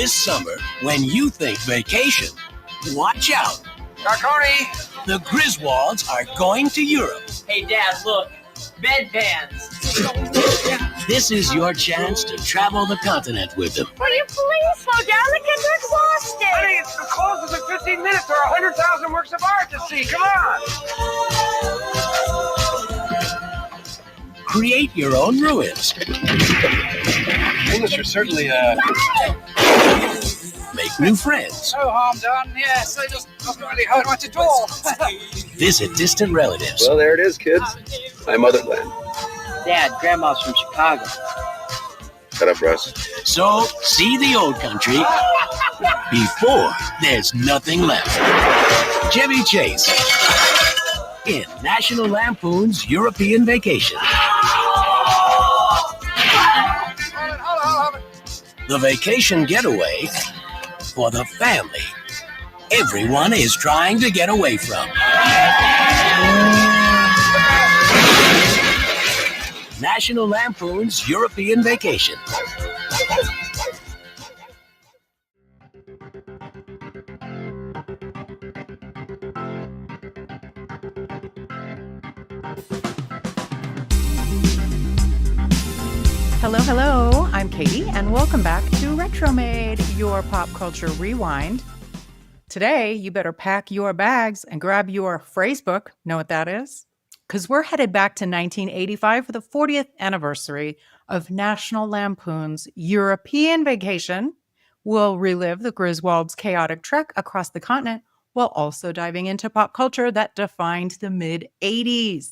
This summer, when you think vacation, watch out. Carconi! The Griswolds are going to Europe. Hey, Dad, look. Bedpans. This is your chance to travel the continent with them. Will you please slow down? The kids are exhausted. Honey, it's the closes in 15 minutes. There are 100,000 works of art to see. Come on. Create your own ruins. English are certainly, Make new friends. No harm done. Yes, they just doesn't really hurt much at all. Visit distant relatives. Well, there it is, kids. My motherland. Dad, Grandma's from Chicago. Shut up, Russ. So, see the old country before there's nothing left. Chevy Chase in National Lampoon's European Vacation. The vacation getaway for the family everyone is trying to get away from. National Lampoon's European Vacation. Hello, hello. I'm Katie, and welcome back to Retromade, your pop culture rewind. Today, you better pack your bags and grab your phrase book. Know what that is? Because we're headed back to 1985 for the 40th anniversary of National Lampoon's European Vacation. We'll relive the Griswold's chaotic trek across the continent while also diving into pop culture that defined the mid-'80s.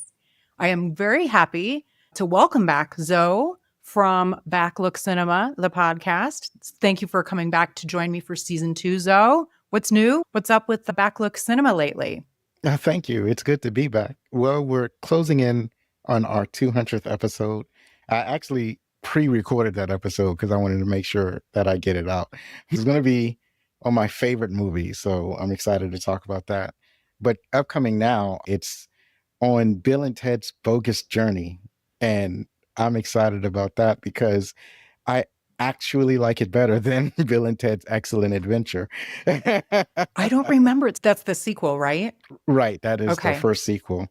I am very happy to welcome back Zoe from Backlook Cinema, the podcast. Thank you for coming back to join me for season 2, Zoe. What's new? What's up with the Backlook Cinema lately? Thank you. It's good to be back. Well, we're closing in on our 200th episode. I actually pre-recorded that episode because I wanted to make sure that I get it out. It's going to be on my favorite movie, so I'm excited to talk about that. But upcoming now, it's on Bill and Ted's Bogus Journey, and I'm excited about that because I actually like it better than Bill and Ted's Excellent Adventure. I don't remember it. That's the sequel, right? Right. That is Okay. the first sequel.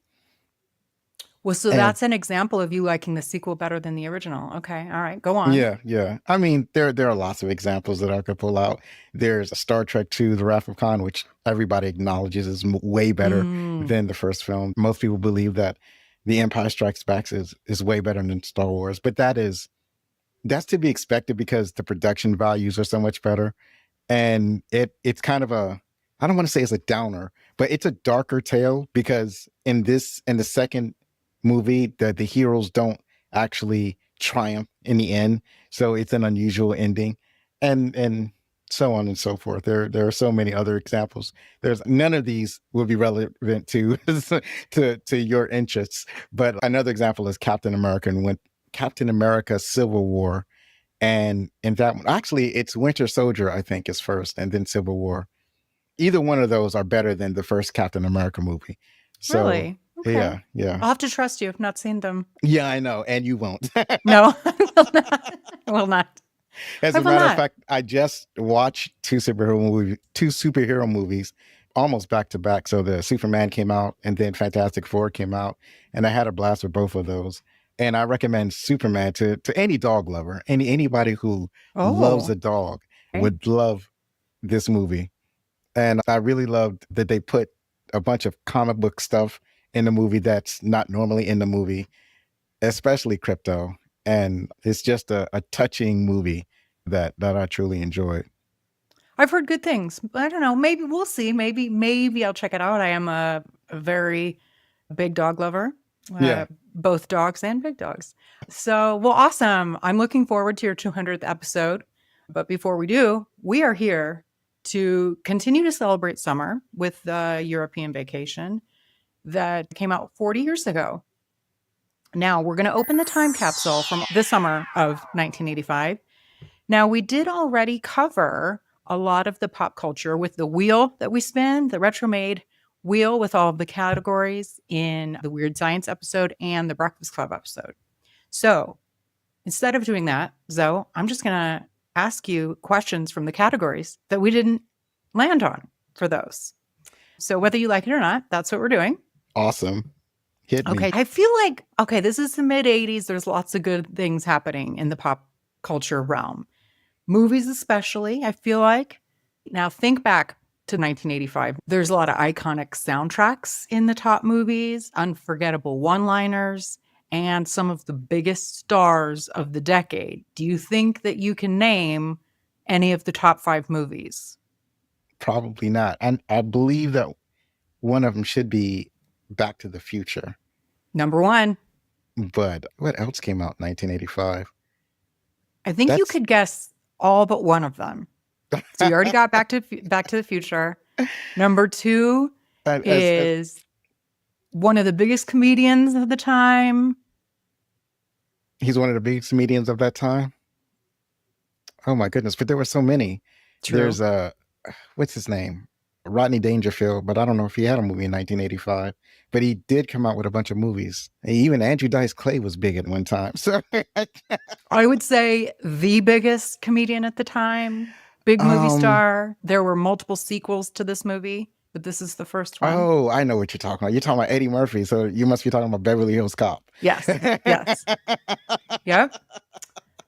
Well, so And- that's an example of you liking the sequel better than the original. Okay. All right. Go on. Yeah. I mean, there are lots of examples that I could pull out. There's Star Trek II, The Wrath of Khan, which everybody acknowledges is way better than the first film. Most people believe that The Empire Strikes Back is way better than Star Wars, but that's to be expected because the production values are so much better. And it's kind of I don't want to say it's a downer, but it's a darker tale because in the second movie, the heroes don't actually triumph in the end. So it's an unusual ending and so on and so forth. There are so many other examples. None of these will be relevant to your interests. But another example is Captain America Civil War. And in that one, actually, it's Winter Soldier, I think, is first, and then Civil War. Either one of those are better than the first Captain America movie. So, Really? Okay. Yeah. I'll have to trust you. I've not seen them. Yeah, I know. And you won't. No, I will not. As I a will matter not. of fact, I just watched two superhero movies almost back to back. So the Superman came out and then Fantastic Four came out, and I had a blast with both of those. And I recommend Superman to any dog lover. Anybody who loves a dog would love this movie. And I really loved that they put a bunch of comic book stuff in the movie that's not normally in the movie, especially Crypto. And it's just a touching movie that I truly enjoyed. I've heard good things. I don't know. Maybe we'll see. Maybe I'll check it out. I am a very big dog lover. Yeah. Both dogs and big dogs. So, well, awesome. I'm looking forward to your 200th episode. But before we do, we are here to continue to celebrate summer with the European Vacation that came out 40 years ago. Now, we're going to open the time capsule from the summer of 1985. Now, we did already cover a lot of the pop culture with the wheel that we spin, the Retromade wheel with all of the categories in the Weird Science episode and the Breakfast Club episode. So instead of doing that, Zoe, I'm just going to ask you questions from the categories that we didn't land on for those. So whether you like it or not, that's what we're doing. Awesome. Hit me. Okay. I feel like, okay, this is the mid 80s. There's lots of good things happening in the pop culture realm. Movies especially, I feel like. Now think back to 1985. There's a lot of iconic soundtracks in the top movies, unforgettable one-liners, and some of the biggest stars of the decade. Do you think that you can name any of the top 5 movies? Probably not. And I believe that one of them should be Back to the Future. Number 1. But what else came out in 1985? I think you could guess all but one of them. So you already got Back to the Future. Number 2 is one of the biggest comedians of the time. He's one of the biggest comedians of that time? Oh my goodness, but there were so many. True. There's what's his name? Rodney Dangerfield, but I don't know if he had a movie in 1985. But he did come out with a bunch of movies. And even Andrew Dice Clay was big at one time. So I would say the biggest comedian at the time. Big movie star. There were multiple sequels to this movie, but this is the first one. Oh, I know what you're talking about. You're talking about Eddie Murphy, so you must be talking about Beverly Hills Cop. Yes, yes. Yep.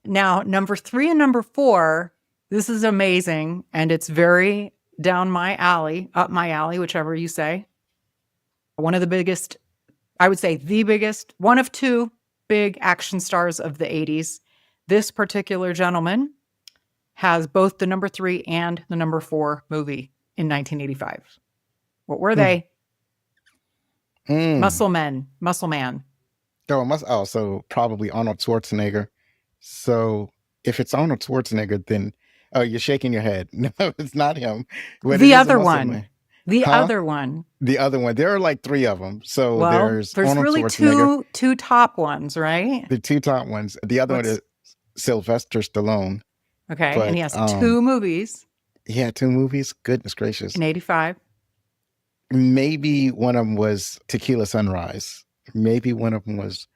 Now, number 3 and number 4, this is amazing, and it's very down my alley, up my alley, whichever you say. One of the biggest, I would say the biggest, one of 2 big action stars of the 80s. This particular gentleman has both the number 3 and the number 4 movie in 1985. What were they? Muscle Man. So probably Arnold Schwarzenegger. So if it's Arnold Schwarzenegger, then you're shaking your head. No, it's not him. The other one. The other one. The other one. There are like 3 of them. So there's Arnold really Schwarzenegger. two top ones, right? The 2 top ones. The other one is Sylvester Stallone. Okay, and he has 2 movies. He had 2 movies? Goodness gracious. In 85. Maybe one of them was Tequila Sunrise. Maybe one of them was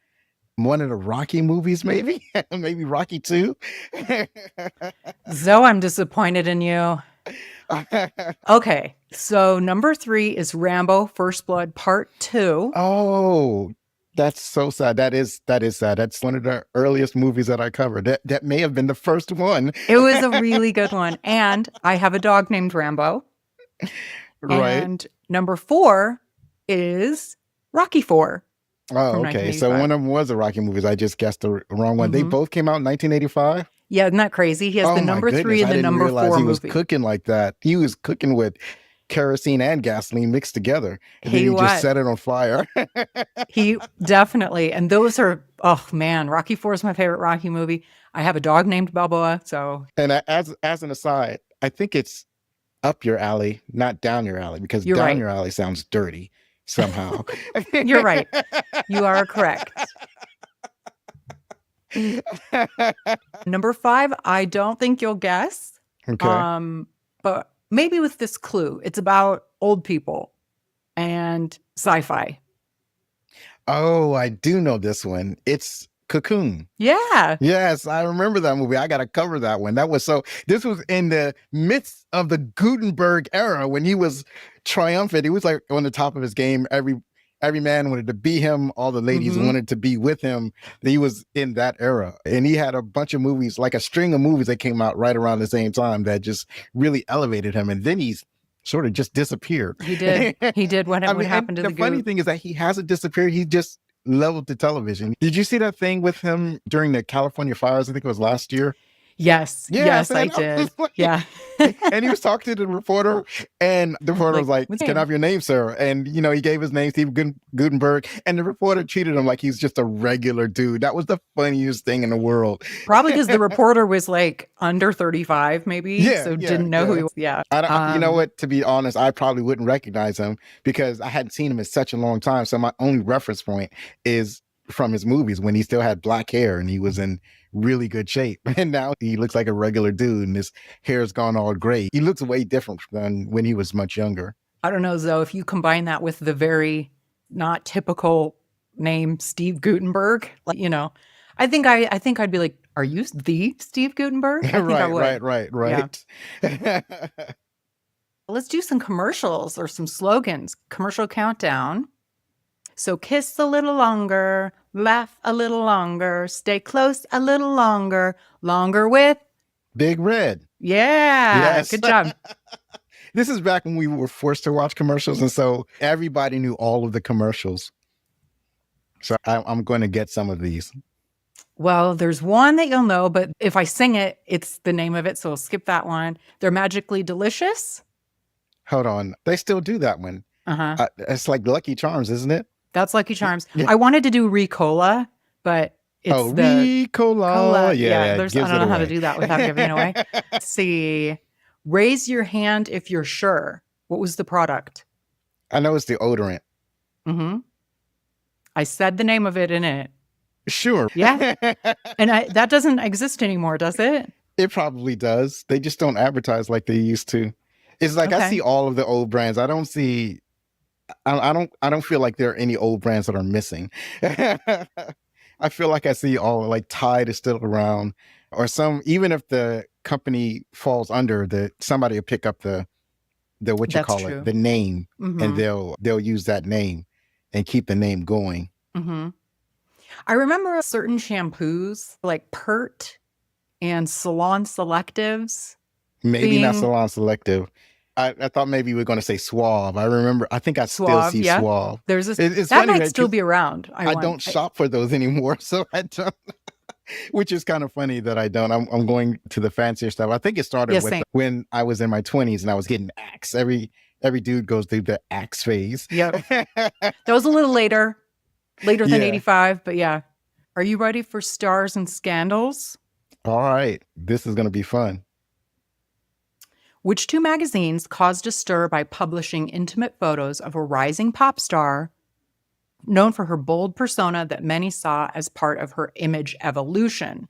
one of the Rocky movies, maybe? Maybe Rocky 2? Zoe, I'm disappointed in you. Okay, so number 3 is Rambo First Blood Part 2. Oh, that's so sad. That is sad. That's one of the earliest movies that I covered. That may have been the first one. It was a really good one. And I have a dog named Rambo. Right. And number 4 is Rocky 4. Oh, okay. So one of them was the Rocky movies. I just guessed the wrong one. They both came out in 1985? Yeah, isn't that crazy? He has the number 3 and the number 4 movie. He was cooking like that. He was cooking with kerosene and gasoline mixed together. And then he just set it on fire. He definitely. And those are, oh man, Rocky 4 is my favorite Rocky movie. I have a dog named Balboa. So. And as an aside, I think it's up your alley, not down your alley, because You're down right. your alley sounds dirty somehow. You're right. You are correct. Number 5, I don't think you'll guess. Okay. But maybe with this clue, it's about old people and sci-fi. Oh, I do know this one. It's Cocoon. Yeah. Yes, I remember that movie. I got to cover that one. This was in the midst of the Gutenberg era when he was triumphant. He was like on the top of his game. Every man wanted to be him. All the ladies wanted to be with him. He was in that era. And he had a bunch of movies, like a string of movies that came out right around the same time that just really elevated him. And then he's sort of just disappeared. He did. He did. What happened to the funny thing is that he hasn't disappeared. He just leveled to television. Did you see that thing with him during the California fires? I think it was last year. Yes. Yes, I did. Yeah. And he was talking to the reporter, and the reporter was like, "Can I have your name, sir?" And, he gave his name, Steve Gutenberg, and the reporter treated him like he's just a regular dude. That was the funniest thing in the world. Probably because the reporter was like under 35, maybe. So didn't know who he was. Yeah. You know what? To be honest, I probably wouldn't recognize him because I hadn't seen him in such a long time. So my only reference point is from his movies when he still had black hair and he was in really good shape. And now he looks like a regular dude and his hair's gone all gray. He looks way different than when he was much younger. I don't know, Zoe, if you combine that with the very not typical name, Steve Gutenberg, I think I'd be like, "Are you the Steve Gutenberg?" I think I would. Right. Let's do some commercials or some slogans. Commercial countdown. So kiss a little longer, laugh a little longer, stay close a little longer, longer with Big Red. Yeah. Yes. Good job. This is back when we were forced to watch commercials, and so everybody knew all of the commercials. So I'm going to get some of these. Well, there's one that you'll know, but if I sing it, it's the name of it, so we'll skip that one. They're magically delicious. Hold on. They still do that one. It's like Lucky Charms, isn't it? That's Lucky Charms. Yeah. I wanted to do Ricola, but it's Ricola. Cola. Yeah, I don't know how to do that without giving it away. Let's see. Raise your hand if you're sure. What was the product? I know it's deodorant. Mm-hmm. I said the name of it in it. Sure. Yeah. And that doesn't exist anymore, does it? It probably does. They just don't advertise like they used to. It's like I see all of the old brands. I don't see. I don't feel like there are any old brands that are missing. I feel like I see all like Tide is still around, or some. Even if the company falls under, somebody will pick up the what you call it, the name, and they'll use that name and keep the name going. Mm-hmm. I remember certain shampoos like Pert and Salon Selectives. Maybe not Salon Selective. I thought maybe we were going to say Suave. I think I still see Suave. There's it's that funny might still be around. I don't shop for those anymore, so I don't. Which is kind of funny that I don't. I'm going to the fancier stuff. I think it started with when I was in my 20s and I was getting Axe. Every dude goes through the Axe phase. Yep. That was a little later than 85, but yeah. Are you ready for stars and scandals? All right. This is going to be fun. Which two magazines caused a stir by publishing intimate photos of a rising pop star known for her bold persona that many saw as part of her image evolution?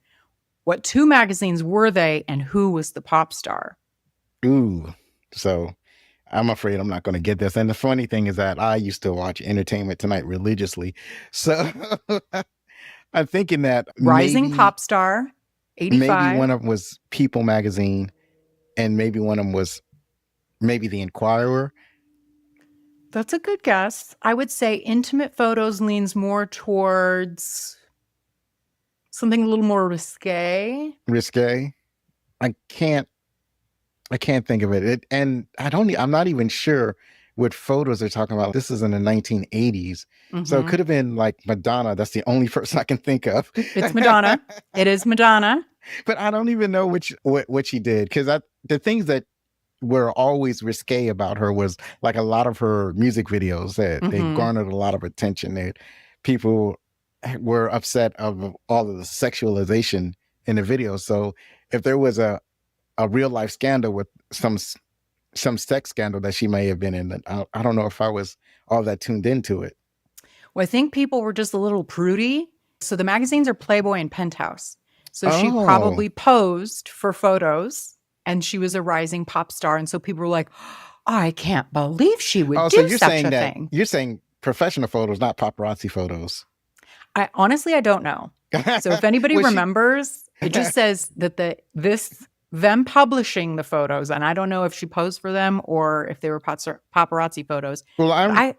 What two magazines were they, and who was the pop star? Ooh, so I'm afraid I'm not going to get this. And the funny thing is that I used to watch Entertainment Tonight religiously. So I'm thinking that Rising pop star, 85. Maybe one of them was People magazine, and maybe one of them was maybe The Inquirer. That's a good guess. I would say Intimate Photos leans more towards something a little more risque. Risque? I can't think of it. And I'm not even sure what photos they're talking about. This is in the 1980s. Mm-hmm. So it could have been like Madonna. That's the only person I can think of. It's Madonna. It is Madonna. But I don't even know what she did, because the things that were always risque about her was like a lot of her music videos that they garnered a lot of attention. People were upset of all of the sexualization in the videos. So if there was a real life scandal with some sex scandal that she may have been in, I don't know if I was all that tuned into it. Well, I think people were just a little prudy. So the magazines are Playboy and Penthouse. So she probably posed for photos, and she was a rising pop star. And so people were like, I can't believe she would do such a thing. You're saying professional photos, not paparazzi photos. I don't know. So if anybody remembers, it just says that them publishing the photos, and I don't know if she posed for them or if they were paparazzi photos. Well, I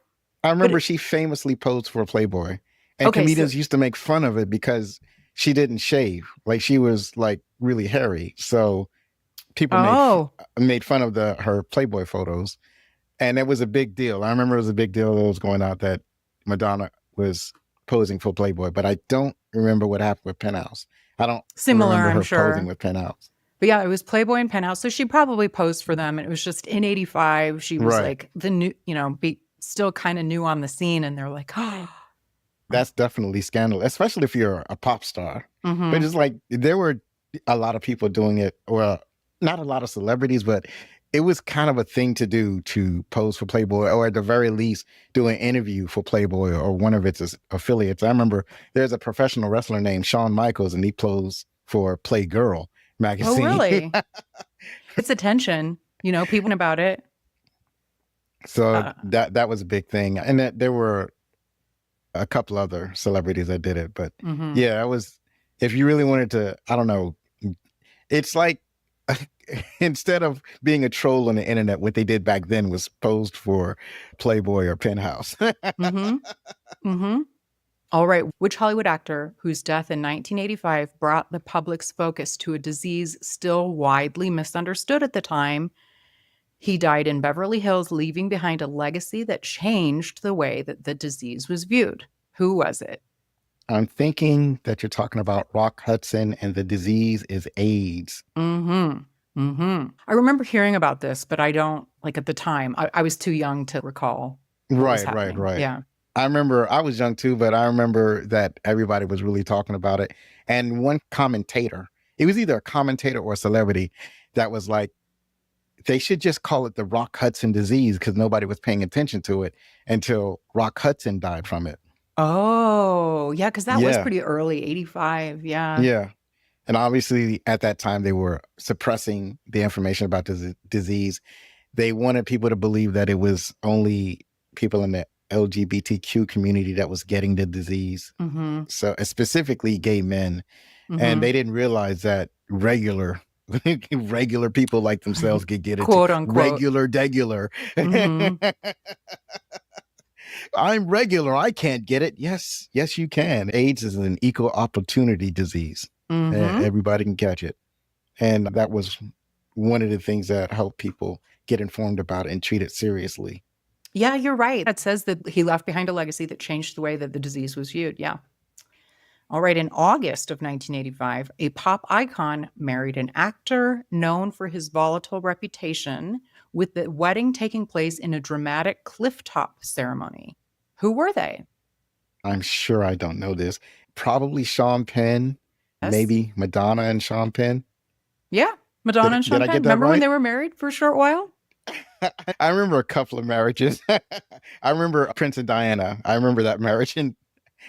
remember she famously posed for Playboy, and comedians used to make fun of it because she didn't shave. Like, she was like really hairy. So people made fun of her Playboy photos, and it was a big deal. I remember it was a big deal that was going out that Madonna was posing for Playboy, but I don't remember what happened with Penthouse. I don't remember her posing with Penthouse. But yeah, it was Playboy and Penthouse. So she probably posed for them. And it was just in 85. She was like the new, still kind of new on the scene. And they're like, that's definitely scandalous, especially if you're a pop star. Mm-hmm. But it's like there were a lot of people doing it, or not a lot of celebrities, but it was kind of a thing to do, to pose for Playboy, or at the very least do an interview for Playboy or one of its affiliates. I remember there's a professional wrestler named Shawn Michaels, and he posed for Playgirl magazine. Oh, really? It's attention, people about it. So that was a big thing. And there were a couple other celebrities that did it, but yeah, if you really wanted to, I don't know, it's like instead of being a troll on the internet, what they did back then was posed for Playboy or Penthouse. Mm-hmm. Mm-hmm. All right. Which Hollywood actor whose death in 1985 brought the public's focus to a disease still widely misunderstood at the time? He died in Beverly Hills, leaving behind a legacy that changed the way that the disease was viewed. Who was it? I'm thinking that you're talking about Rock Hudson, and the disease is AIDS. Mm-hmm. Mm-hmm. I remember hearing about this, but I don't, like at the time, I was too young to recall what was happening. Right. Yeah. I remember I was young too, but I remember that everybody was really talking about it. And one commentator, it was either a commentator or a celebrity, that was like, they should just call it the Rock Hudson disease, because nobody was paying attention to it until Rock Hudson died from it. Oh, yeah, because that was Yeah. pretty early, 85. Yeah. Yeah. And obviously at that time they were suppressing the information about the disease. They wanted people to believe that it was only people in the LGBTQ community that was getting the disease. Mm-hmm. So specifically gay men. Mm-hmm. And they didn't realize that regular people like themselves could get it. Quote unquote. Regular. Mm-hmm. I'm regular. I can't get it. Yes, you can. AIDS is an equal opportunity disease. Mm-hmm. Everybody can catch it. And that was one of the things that helped people get informed about it and treat it seriously. Yeah, you're right. It says that he left behind a legacy that changed the way that the disease was viewed. Yeah. All right. In August of 1985, a pop icon married an actor known for his volatile reputation, with the wedding taking place in a dramatic clifftop ceremony. Who were they? I'm sure I don't know this. Probably Sean Penn, Yes. maybe Madonna and Sean Penn. Yeah, Madonna and Sean did I Penn. get that Remember when right? they were married for a short while? I remember a couple of marriages. I remember Prince and Diana. I remember that marriage. And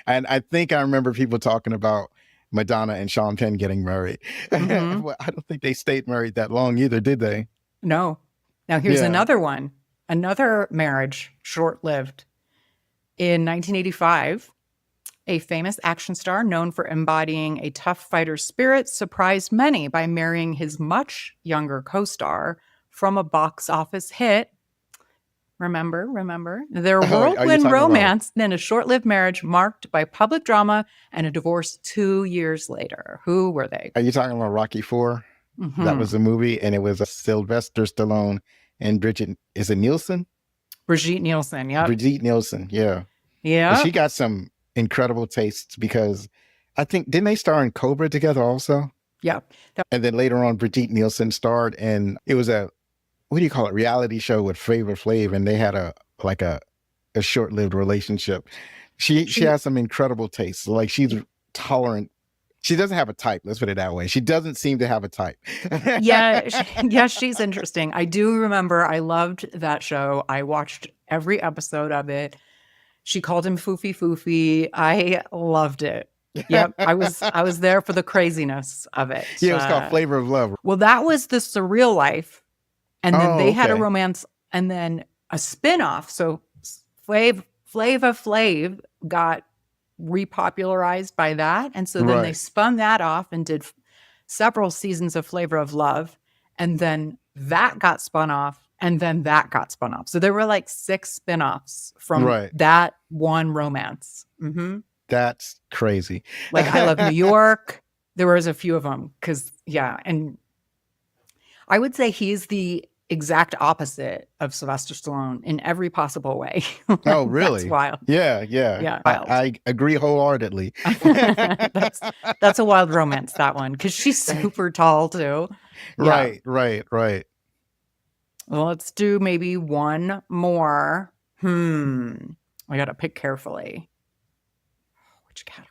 I think I remember people talking about Madonna and Sean Penn getting married. Mhm. Well, I don't think they stayed married that long either, did they? No. Now here's Yeah. another one. Another marriage, short-lived. In 1985, a famous action star known for embodying a tough fighter spirit surprised many by marrying his much younger co-star from a box office hit. Remember? Their Are you whirlwind talking about- romance, then a short-lived marriage marked by public drama and a divorce 2 years later. Who were they? Are you talking about Rocky IV? Mhm. That was the movie, and it was a Sylvester Stallone and Brigitte. Is it Nielsen? Brigitte Nielsen. Yep. Brigitte Nielsen. Yeah. Yeah. And she got some incredible tastes, because I think, didn't they star in Cobra together also? Yeah. And then later on, Brigitte Nielsen starred in, it was a, what do you call it, reality show with Flavor Flav, and they had a short-lived relationship. She has some incredible tastes. Like, she's tolerant. She doesn't have a type. Let's put it that way. She doesn't seem to have a type. Yeah, she's interesting. I do remember I loved that show. I watched every episode of it. She called him Foofy Foofy. I loved it. Yep. I was there for the craziness of it. Yeah, it was called Flavor of Love. Well, that was the surreal life. And then Oh, they had a okay. romance and then a spin-off. So Flava Flav got repopularized by that. And so then they Right. spun that off and did several seasons of Flavor of Love. And then that got spun off. And then that got spun off. So there were like 6 spin-offs from Right. that one romance. Hmm. That's crazy. Like I Love New York. There was a few of them because, yeah. And I would say he's the exact opposite of Sylvester Stallone in every possible way. Oh, really? That's wild. Yeah. Yeah, wild. I agree wholeheartedly. That's a wild romance, that one, because she's super tall too. Yeah. Right. Well, let's do maybe one more. I got to pick carefully. Which category?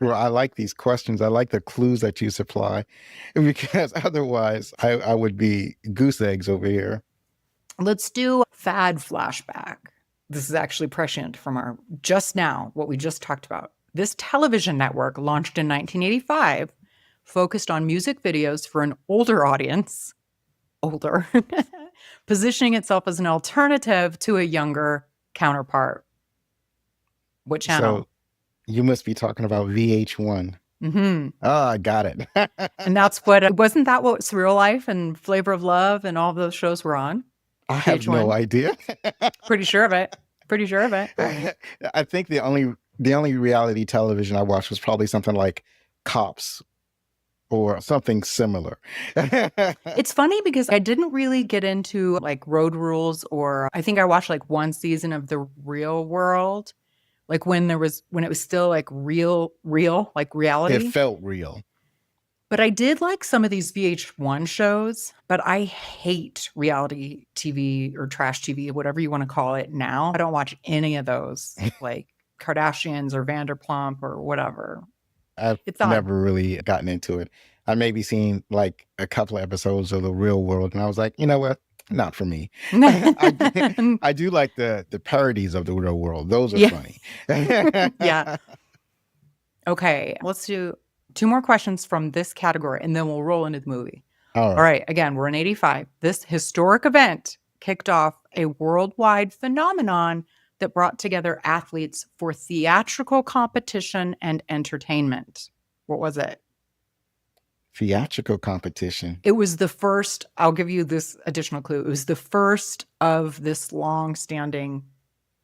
Well, I like these questions. I like the clues that you supply, because otherwise I would be goose eggs over here. Let's do fad flashback. This is actually prescient from our just now, what we just talked about. This television network launched in 1985, focused on music videos for an older audience, positioning itself as an alternative to a younger counterpart. What channel? So you must be talking about VH1. Mm-hmm. Oh, I got it. And that's what, wasn't that what Surreal Life and Flavor of Love and all of those shows were on? I have no VH1? idea. Pretty sure of it. Pretty sure of it. I think the only reality television I watched was probably something like Cops or something similar. It's funny because I didn't really get into like Road Rules, or I think I watched like one season of The Real World, like when it was still like real, like reality. It felt real. But I did like some of these VH1 shows, but I hate reality TV or trash TV, whatever you want to call it now. I don't watch any of those, like Kardashians or Vanderpump or whatever. I've never really gotten into it. I maybe seen like a couple of episodes of The Real World, and I was like, you know what? Not for me. I do like the parodies of The Real World. Those are funny. Yeah. Okay, let's do 2 more questions from this category, and then we'll roll into the movie. All right. Again, we're in 85. This historic event kicked off a worldwide phenomenon that brought together athletes for theatrical competition and entertainment. What was it? Theatrical competition. It was the first, I'll give you this additional clue. It was the first of this long-standing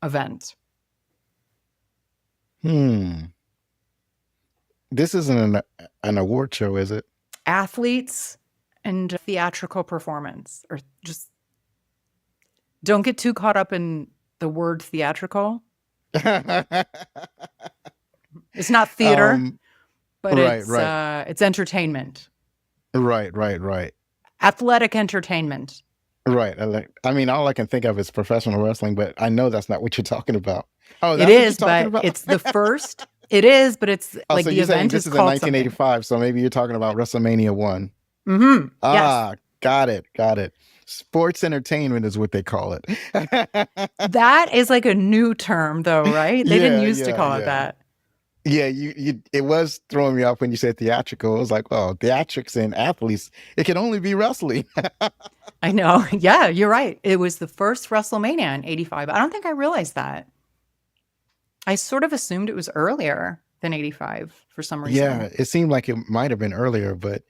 event. This isn't an award show, is it? Athletes and theatrical performance, or just don't get too caught up in the word theatrical. It's not theater, but it's entertainment. Right. Athletic entertainment. Right. I mean, all I can think of is professional wrestling, but I know that's not what you're talking about. Oh, it is, but it's the first. It is, but it's like so the you're saying event this is in called 1985, so maybe you're talking about WrestleMania 1. Mm-hmm. Ah, yes. Got it. Sports entertainment is what they call it. That is like a new term, though, right? They didn't used to call it that. Yeah, it was throwing me off when you said theatrical. I was like, oh, theatrics and athletes, it can only be wrestling. I know. Yeah, you're right. It was the first WrestleMania in 85. I don't think I realized that. I sort of assumed it was earlier than 85 for some reason. Yeah, it seemed like it might have been earlier, but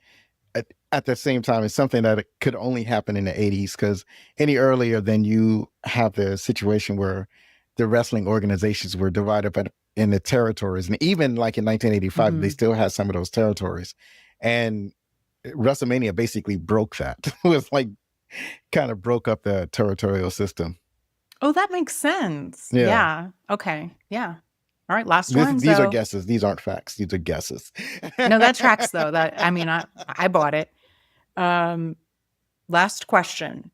at the same time, it's something that could only happen in the 80s, because any earlier, then you have the situation where the wrestling organizations were divided up in the territories. And even like in 1985, they still had some of those territories. And WrestleMania basically broke that. It was like kind of broke up the territorial system. Oh, that makes sense. Yeah. Okay. Yeah. All right. Last one. These are guesses. These aren't facts. These are guesses. No, that tracks though. I bought it. Last question.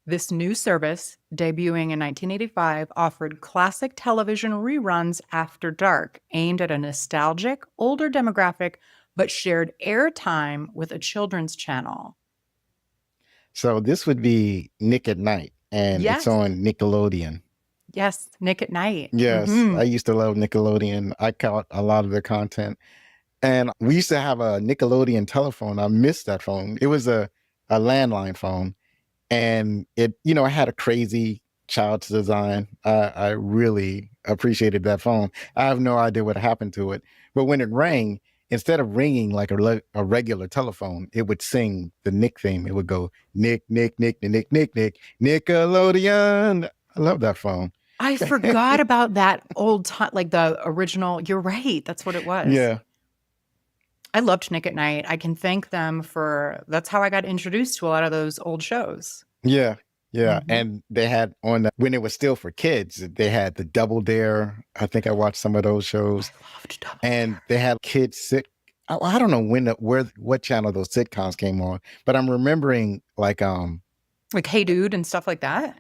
This new service, debuting in 1985, offered classic television reruns after dark, aimed at a nostalgic, older demographic, but shared airtime with a children's channel. So this would be Nick at Night, and it's on Nickelodeon. Yes, Nick at Night. Yes, I used to love Nickelodeon. I caught a lot of their content. And we used to have a Nickelodeon telephone. I missed that phone. It was a landline phone. And it had a crazy child's design. I really appreciated that phone. I have no idea what happened to it. But when it rang, instead of ringing like a regular telephone, it would sing the Nick theme. It would go, Nick, Nick, Nick, Nick, Nick, Nick, Nickelodeon. I love that phone. I forgot about that old time, like the original. You're right. That's what it was. Yeah. I loved Nick at Night. I can thank them that's how I got introduced to a lot of those old shows. Yeah. And they had when it was still for kids, they had the Double Dare. I think I watched some of those shows. I loved Double And they had kids I don't know what channel those sitcoms came on, but I'm remembering like Hey Dude and stuff like that.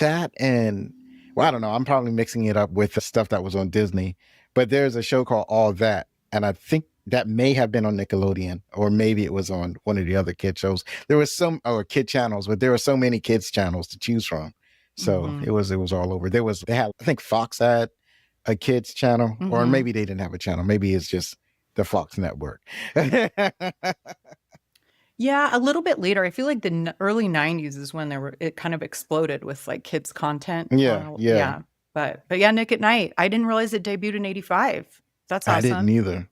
That and I don't know. I'm probably mixing it up with the stuff that was on Disney, but there's a show called All That, and I think that may have been on Nickelodeon, or maybe it was on one of the other kid shows. There was kid channels, but there were so many kids channels to choose from. So it was all over. They had, I think Fox had a kids channel, or maybe they didn't have a channel. Maybe it's just the Fox network. Yeah, a little bit later. I feel like the early 90s is when it kind of exploded with like kids content. Yeah. But yeah, Nick at Night. I didn't realize it debuted in 85. That's awesome. I didn't either.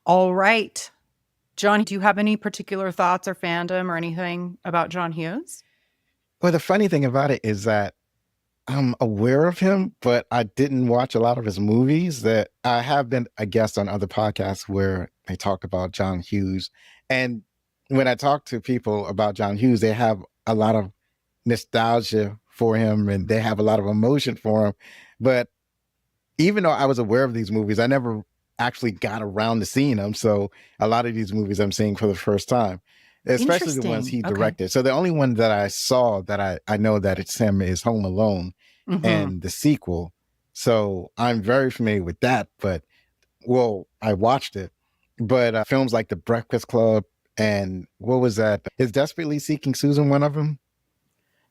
All right. John, do you have any particular thoughts or fandom or anything about John Hughes? Well, the funny thing about it is that I'm aware of him, but I didn't watch a lot of his movies. That I have been a guest on other podcasts where they talk about John Hughes. And when I talk to people about John Hughes, they have a lot of nostalgia for him and they have a lot of emotion for him. But even though I was aware of these movies, I never actually got around to seeing them. So a lot of these movies I'm seeing for the first time, especially the ones he Interesting. Okay. directed. So the only one that I saw that I know that it's him is Home Alone and the sequel. So I'm very familiar with that, but well, I watched it. But films like The Breakfast Club and what was that? Is Desperately Seeking Susan one of them?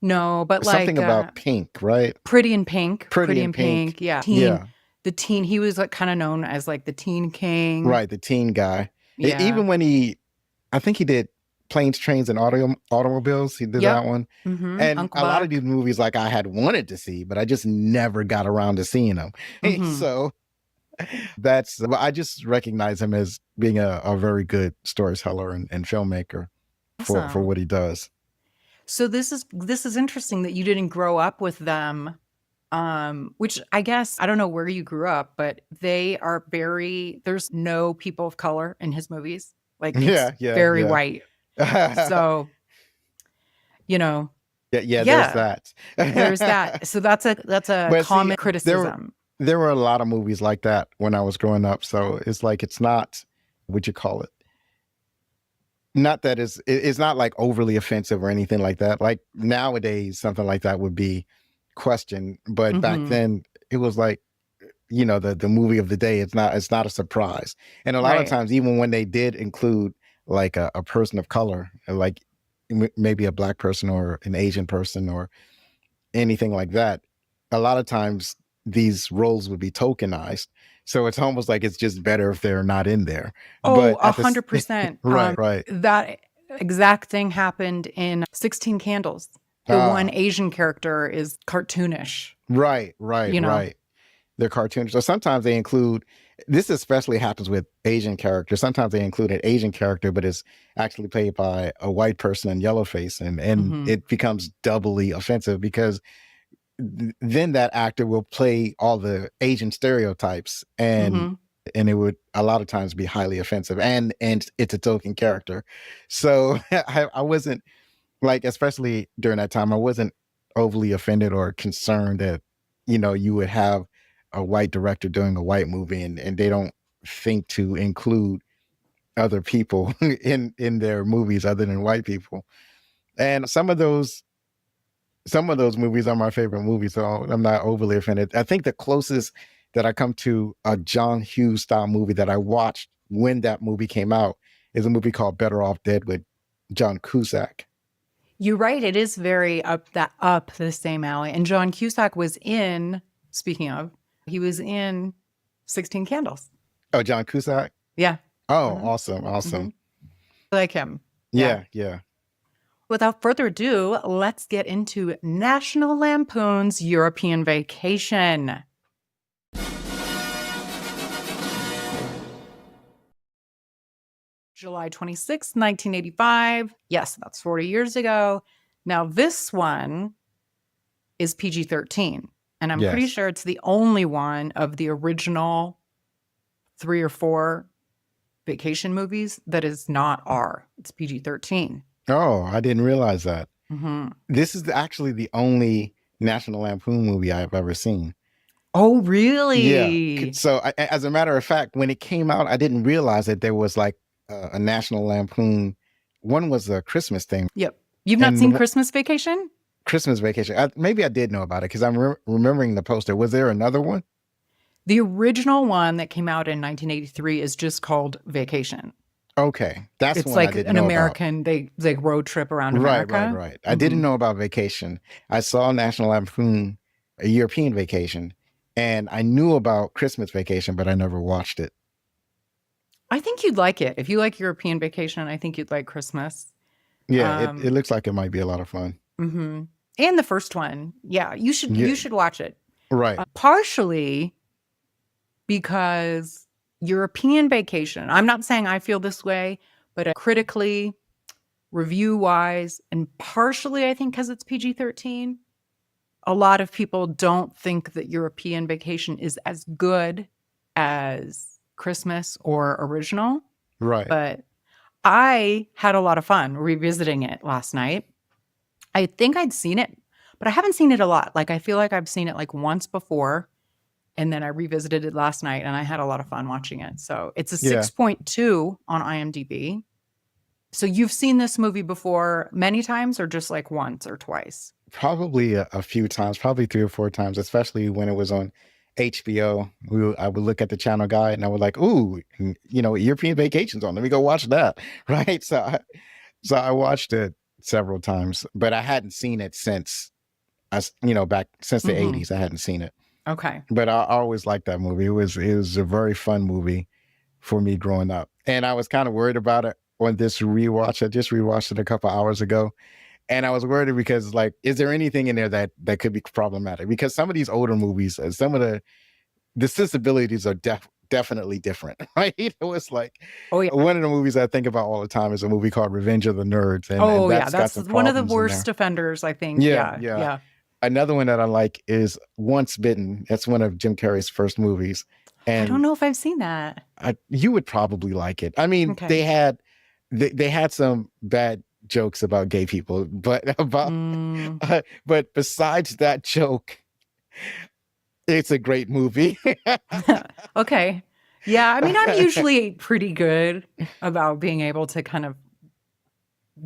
No, but Something like about Pink, right? Pretty in Pink. Pretty in Pink. Yeah. Yeah. The teen, he was like kind of known as like the teen king. Right, the teen guy. Yeah. Even when I think he did Planes, Trains, and Automobiles. He did that one. And Uncle a lot Buck. of these movies, like I had wanted to see, but I just never got around to seeing them. So I just recognize him as being a very good storyteller and filmmaker for Awesome. what he does. So this is interesting that you didn't grow up with them, which I guess, I don't know where you grew up, but they are there's no people of color in his movies. Like it's very white. So, there's that. There's that. So that's a common criticism. There were a lot of movies like that when I was growing up. So it's like, it's not, what'd you call it? Not that it's not like overly offensive or anything like that. Like nowadays, something like that would be questioned. But back then it was like, the movie of the day. It's not a surprise. And a lot of times, even when they did include like a person of color, like maybe a Black person or an Asian person or anything like that, a lot of times these roles would be tokenized. So it's almost like it's just better if they're not in there. Oh, 100%. Right. That exact thing happened in 16 Candles. The one Asian character is cartoonish. Right. They're cartoonish. So sometimes they include, this especially happens with Asian characters. Sometimes they include an Asian character, but it's actually played by a white person in yellowface. And it becomes doubly offensive because then that actor will play all the Asian stereotypes and it would a lot of times be highly offensive and it's a token character. So I wasn't like, especially during that time, I wasn't overly offended or concerned that, you would have a white director doing a white movie and they don't think to include other people in their movies other than white people. And some of those movies are my favorite movies, so I'm not overly offended. I think the closest that I come to a John Hughes style movie that I watched when that movie came out is a movie called Better Off Dead with John Cusack. You're right. It is very up the same alley. And John Cusack was in, speaking of, he was in 16 Candles. Oh, John Cusack? Yeah. Oh, awesome. I like him. Yeah. Without further ado, let's get into National Lampoon's European Vacation. July 26, 1985. Yes, that's 40 years ago. Now, this one is PG-13. And I'm pretty sure it's the only one of the original 3 or 4 vacation movies that is not R. It's PG-13. Oh, I didn't realize that. This is actually the only National Lampoon movie I've ever seen. Oh, really? Yeah. So as a matter of fact, when it came out, I didn't realize that there was like a National Lampoon. One was a Christmas thing. Yep. You've not seen Christmas Vacation? Christmas Vacation. Maybe I did know about it because I'm remembering the poster. Was there another one? The original one that came out in 1983 is just called Vacation. Okay. That's it's one like I didn't an know American, about. they road trip around America. Right. I didn't know about Vacation. I saw National Lampoon, a European Vacation, and I knew about Christmas Vacation, but I never watched it. I think you'd like it. If you like European Vacation, I think you'd like Christmas. Yeah, it looks like it might be a lot of fun. And the first one. Yeah, you should watch it. Right. Partially because European Vacation. I'm not saying I feel this way, but critically, review-wise, and partially, I think, because it's PG-13, a lot of people don't think that European Vacation is as good as Christmas or Original. Right. But I had a lot of fun revisiting it last night. I think I'd seen it, but I haven't seen it a lot. Like, I feel like I've seen it like once before, and then I revisited it last night, and I had a lot of fun watching it. So it's a 6.2 on IMDb. So you've seen this movie before many times, or just like once or twice? Probably a few times, probably 3 or 4 times, especially when it was on HBO. I would look at the channel guide and I would like, ooh, European Vacation's on. Let me go watch that. Right. So I watched it several times, but I hadn't seen it since back since the 80s. I hadn't seen it. Okay. But I always liked that movie. It was a very fun movie for me growing up. And I was kind of worried about it on this rewatch. I just rewatched it a couple hours ago. And I was worried because, like, is there anything in there that could be problematic? Because some of these older movies, some of the sensibilities are definitely different, right? It was like, one of the movies I think about all the time is a movie called Revenge of the Nerds. And that's one of the worst offenders, I think. Yeah. Another one that I like is Once Bitten. That's one of Jim Carrey's first movies. And I don't know if I've seen that. You would probably like it. I mean, they had some bad jokes about gay people, but but besides that joke, it's a great movie. Okay. Yeah, I mean, I'm usually pretty good about being able to kind of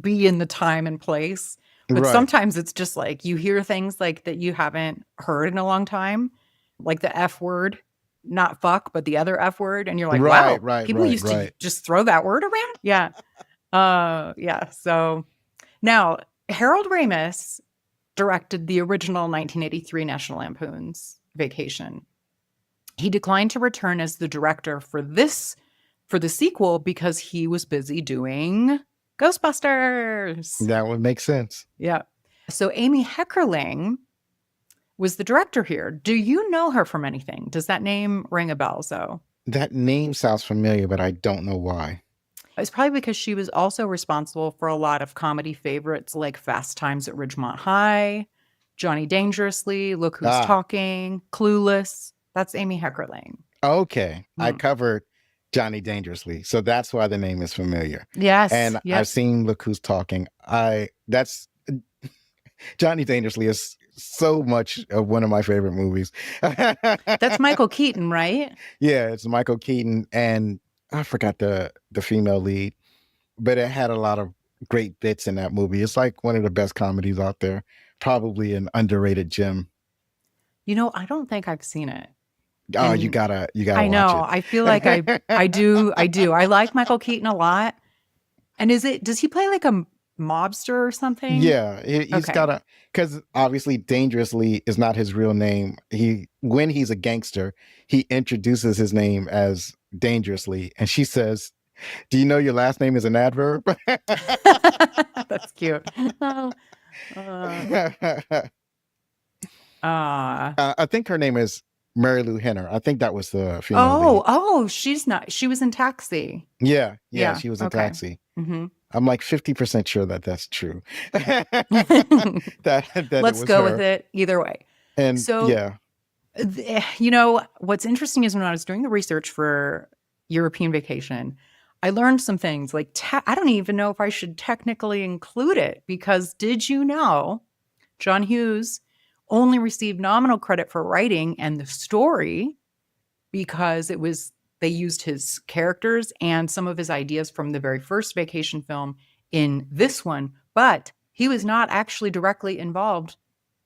be in the time and place, but sometimes it's just like you hear things like that you haven't heard in a long time, like the F word, not fuck, but the other F word, and you're like, wow, people used to just throw that word around. Yeah. So now Harold Ramis directed the original 1983 National Lampoon's Vacation. He declined to return as the director for the sequel because he was busy doing Ghostbusters. That would make sense. Yeah. So Amy Heckerling was the director here. Do you know her from anything? Does that name ring a bell, Zoe? That name sounds familiar, but I don't know why. It's probably because she was also responsible for a lot of comedy favorites like Fast Times at Ridgemont High, Johnny Dangerously, Look Who's Talking, Clueless. That's Amy Heckerling. Okay. I covered Johnny Dangerously, so that's why the name is familiar. Yes. And I've seen Look Who's Talking. That's Johnny Dangerously is so much of one of my favorite movies. That's Michael Keaton, right? Yeah, it's Michael Keaton, and I forgot the female lead, but it had a lot of great bits in that movie. It's like one of the best comedies out there. Probably an underrated gem. I don't think I've seen it. Oh, you gotta I know. watch it. I feel like I do. I like Michael Keaton a lot. And does he play like a mobster or something? Yeah, he's gotta, because obviously Dangerously is not his real name. When he's a gangster, he introduces his name as Dangerously, and she says, "Do you know your last name is an adverb?" That's cute. I think her name is Mary Lou Henner. I think that was the female lead. Oh, she's not. She was in Taxi. Yeah, she was in Taxi. Mm-hmm. I'm like 50% sure that's true. that Let's go with it either way. And so, what's interesting is when I was doing the research for European Vacation, I learned some things like, I don't even know if I should technically include it, because did you know John Hughes only received nominal credit for writing and the story because they used his characters and some of his ideas from the very first Vacation film in this one, but he was not actually directly involved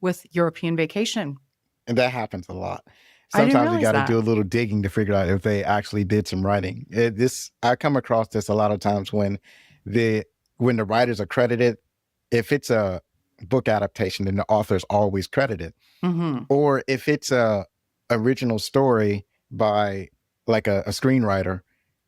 with European Vacation. And that happens a lot. Sometimes you got to do a little digging to figure out if they actually did some writing. I come across this a lot of times when the writers are credited. If it's a book adaptation, then the author's always credited. Mm-hmm. Or if it's a original story by like a screenwriter,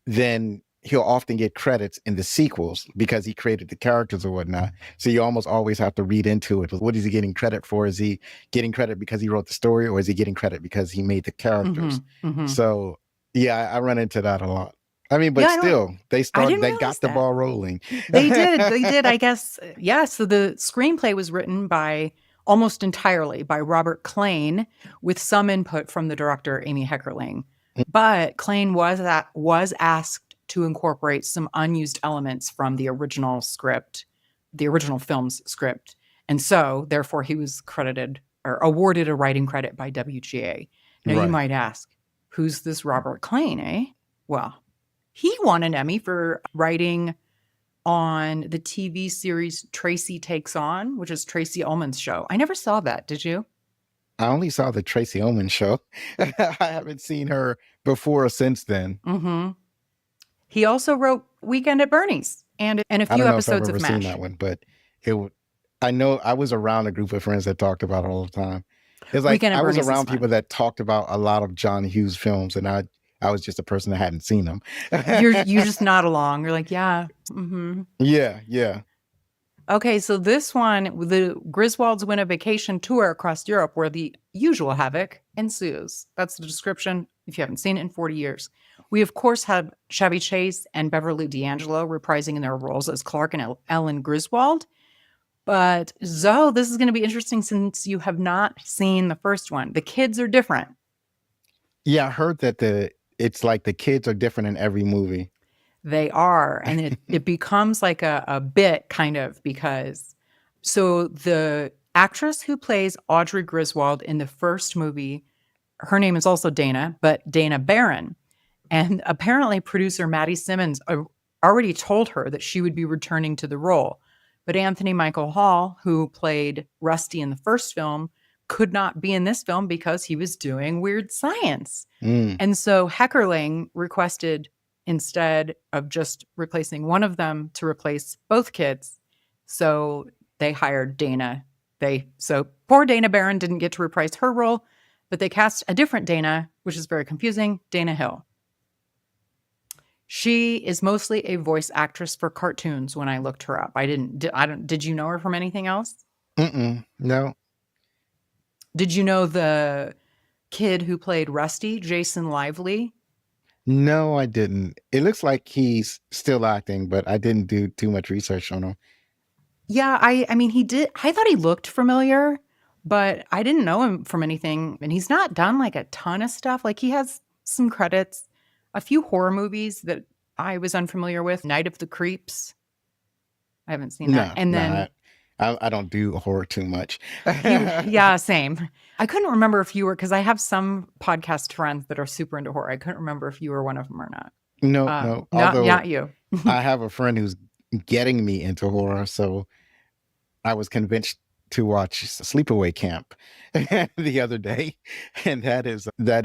then he'll often get credits in the sequels because he created the characters or whatnot. So you almost always have to read into it. What is he getting credit for? Is he getting credit because he wrote the story, or is he getting credit because he made the characters? Mm-hmm. Mm-hmm. So, Yeah, I run into that a lot. I mean, but Yeah, I don't. still, they didn't they realize got the that. ball rolling. They did, I guess. Yeah. So the screenplay was written by almost entirely by Robert Klane, with some input from the director Amy Heckerling. But Klane was asked to incorporate some unused elements from the original script, the original film's script, and so therefore he was credited or awarded a writing credit by WGA. Now you Right. might ask, who's this Robert Klane? Eh? Well, he won an Emmy for writing on the TV series Tracy Takes On, which is Tracy Ullman's show. I never saw that. Did you? I only saw the Tracy Ullman show. I haven't seen her before or since then. Mm-hmm. He also wrote Weekend at Bernie's and a I few don't know if I've episodes ever of seen MASH. that one, but I know I was around a group of friends that talked about it all the time. It's like Weekend at I was Bernie's is around fun. people that talked about a lot of John Hughes films, and I was just a person that hadn't seen them. You just nod along. You're like, yeah. Mm-hmm. Yeah. Okay, so this one, the Griswolds win a vacation tour across Europe where the usual havoc ensues. That's the description if you haven't seen it in 40 years. We, of course, have Chevy Chase and Beverly D'Angelo reprising in their roles as Clark and Ellen Griswold. But Zoe, this is going to be interesting since you have not seen the first one. The kids are different. Yeah, I heard that it's like the kids are different in every movie. They are. And it becomes like a bit kind of because so the actress who plays Audrey Griswold in the first movie, her name is also Dana, but Dana Barron. And apparently producer Maddie Simmons already told her that she would be returning to the role. But Anthony Michael Hall, who played Rusty in the first film, could not be in this film because he was doing Weird Science. And so Heckerling requested, instead of just replacing one of them, to replace both kids. So they hired Dana. So poor Dana Barron didn't get to reprise her role, but they cast a different Dana, which is very confusing, Dana Hill. She is mostly a voice actress for cartoons when I looked her up. Did you know her from anything else? No. Did you know the kid who played Rusty, Jason Lively? No, I didn't. It looks like he's still acting, but I didn't do too much research on him. Yeah, I mean, he did. I thought he looked familiar, but I didn't know him from anything. And he's not done like a ton of stuff. Like he has some credits, a few horror movies that I was unfamiliar with. Night of the Creeps. I haven't seen that. And then I don't do horror too much. yeah, same. I couldn't remember if you were, because I have some podcast friends that are super into horror. I couldn't remember if you were one of them or not. No. Although not you. I have a friend who's getting me into horror, so I was convinced to watch Sleepaway Camp the other day, and that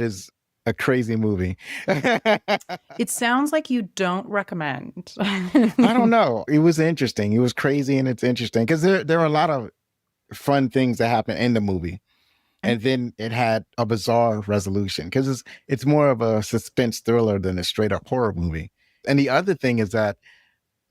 is a crazy movie. It sounds like you don't recommend. I don't know. It was interesting. It was crazy, and it's interesting because there are a lot of fun things that happen in the movie, and then it had a bizarre resolution because it's more of a suspense thriller than a straight up horror movie. And the other thing is that,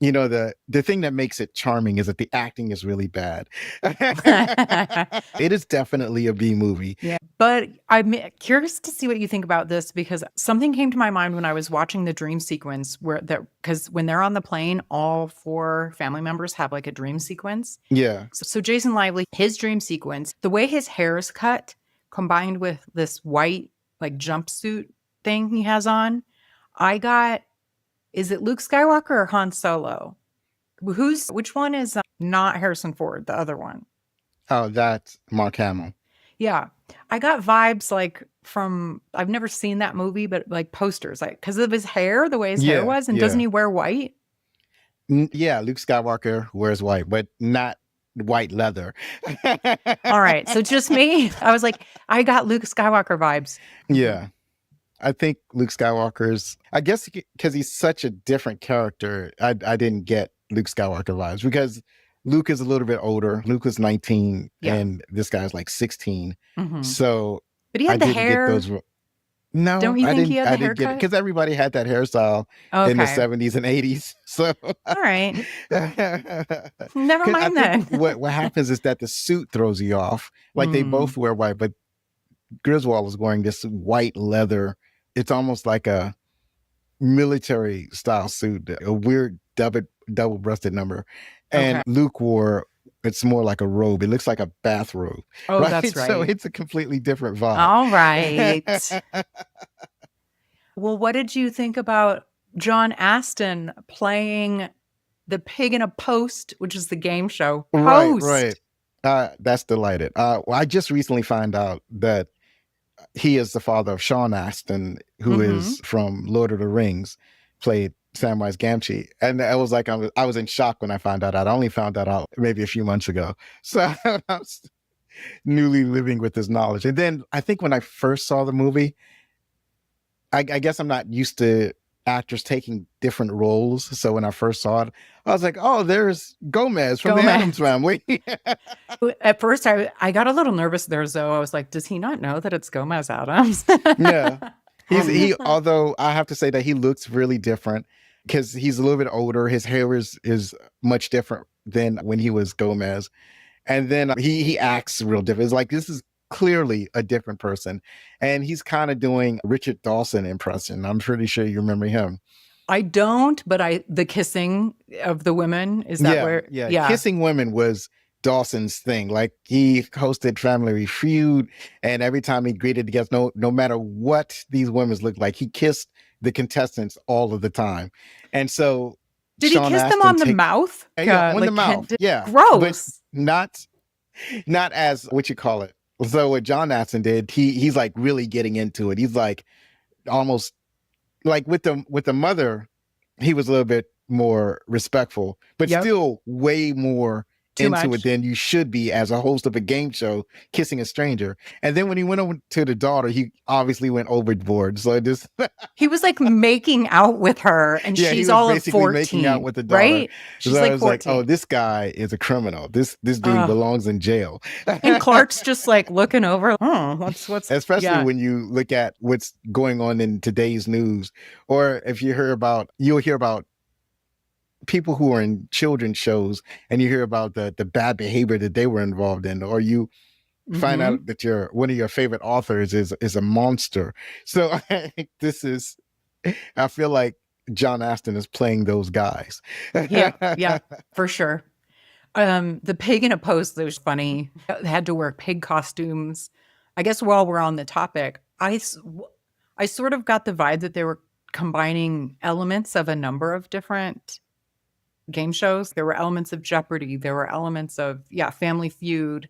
you know, the thing that makes it charming is that the acting is really bad. It is definitely a B movie. Yeah. But I'm curious to see what you think about this because something came to my mind when I was watching the dream sequence because when they're on the plane, all 4 family members have like a dream sequence. Yeah. So Jason Lively, his dream sequence, the way his hair is cut combined with this white like jumpsuit thing he has on, is it Luke Skywalker or Han Solo? Which one is not Harrison Ford, the other one? Oh, that's Mark Hamill. Yeah. I got vibes like from, I've never seen that movie, but like posters, like because of his hair, the way his hair was. And doesn't he wear white? Yeah, Luke Skywalker wears white, but not white leather. All right. So just me. I was like, I got Luke Skywalker vibes. Yeah. I think Luke Skywalker's, I guess because he's such a different character, I didn't get Luke Skywalker vibes because Luke is a little bit older. Luke was 19 and this guy's like 16. Mm-hmm. So but he had the hair. No, don't you think he had the haircut? Get it because everybody had that hairstyle in the 70s and 80s. So all right, never mind that. What happens is that the suit throws you off. Like they both wear white, but Griswold was wearing this white leather it's almost like a military style suit, a weird double-breasted number. And Okay. Luke wore, it's more like a robe. It looks like a bathrobe. Oh, right? that's right. So it's a completely different vibe. All right. Well, what did you think about John Aston playing the pig in a post, which is the game show Post? Right. That's delighted. Well, I just recently found out that he is the father of Sean Astin, who is from Lord of the Rings, played Samwise Gamgee. And I was like, I was in shock when I found out. I'd only found that out maybe a few months ago. So I was newly living with this knowledge. And then I think when I first saw the movie, I guess I'm not used to actors taking different roles. So when I first saw it, I was like, oh, there's Gomez from the Addams Family. At first, I got a little nervous there, though. I was like, does he not know that it's Gomez Addams? Yeah. Although I have to say that he looks really different because he's a little bit older. His hair is much different than when he was Gomez. And then he acts real different. It's like, this is clearly a different person. And he's kind of doing Richard Dawson impression. I'm pretty sure you remember him. I don't, but the kissing of the women, is that where? Yeah. Kissing women was Dawson's thing. Like, he hosted Family Feud, and every time he greeted the guests, no matter what these women looked like, he kissed the contestants all of the time. And so did he kiss them on the mouth? Yeah, on the mouth. Yeah. Gross. But not as what you call it. So what John Astin did, he's like really getting into it. He's like almost like with the mother, he was a little bit more respectful, but still way more into it than you should be as a host of a game show, kissing a stranger. And then when he went over to the daughter, he obviously went overboard. So just he was like making out with her, and she's all of 14, making out with the daughter. Right? She's so like I was 14. like, oh, this guy is a criminal. This dude belongs in jail. And Clark's just like looking over. Oh, what's especially when you look at what's going on in today's news, or if you'll hear about people who are in children's shows, and you hear about the bad behavior that they were involved in, or you find out that one of your favorite authors is a monster. So I feel like John Astin is playing those guys. Yeah, for sure. The pig in a post, that was funny. They had to wear pig costumes. I guess while we're on the topic, I sort of got the vibe that they were combining elements of a number of different game shows. There were elements of Jeopardy. There were elements of, Family Feud.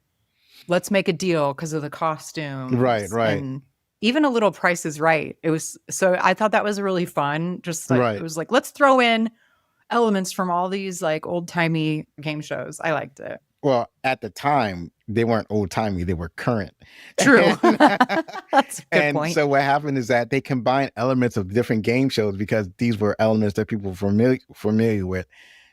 Let's make a deal because of the costumes. Right. And even a little Price is Right. So I thought that was really fun. Just like, It was like, let's throw in elements from all these like old timey game shows. I liked it. Well, at the time, they weren't old timey; they were current. True. That's a good point. So what happened is that they combined elements of different game shows because these were elements that people were familiar with.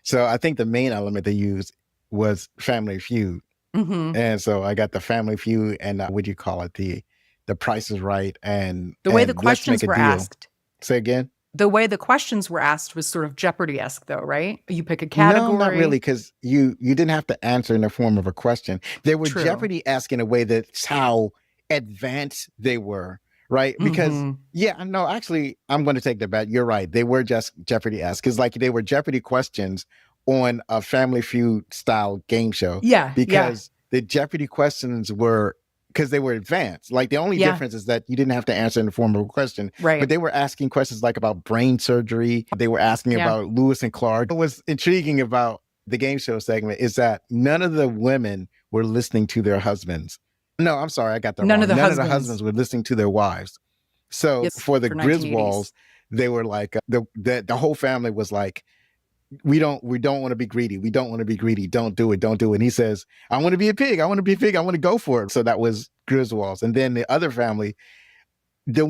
So I think the main element they used was Family Feud. And so I got the Family Feud and what do you call it? The Price is Right, and the way the questions were asked. Say again? The way the questions were asked was sort of Jeopardy-esque, though, right? You pick a category. No, not really, because you didn't have to answer in the form of a question. They were Jeopardy-esque in a way that's how advanced they were, right? Because, actually, I'm going to take that back. You're right. They were just Jeopardy-esque, because like they were Jeopardy questions on a Family Feud-style game show. Yeah, because the Jeopardy questions were... because they were advanced. Like the only difference is that you didn't have to answer in the form of a question. Right. But they were asking questions like about brain surgery. They were asking about Lewis and Clark. What was intriguing about the game show segment is that none of the women were listening to their husbands. No, I'm sorry, I got that wrong. None of the husbands were listening to their wives. So for the Griswolds, they were like, the whole family was like, we don't want to be greedy. We don't want to be greedy. Don't do it. And he says, I want to be a pig. I want to be a pig. I want to go for it. So that was Griswolds. And then the other family, the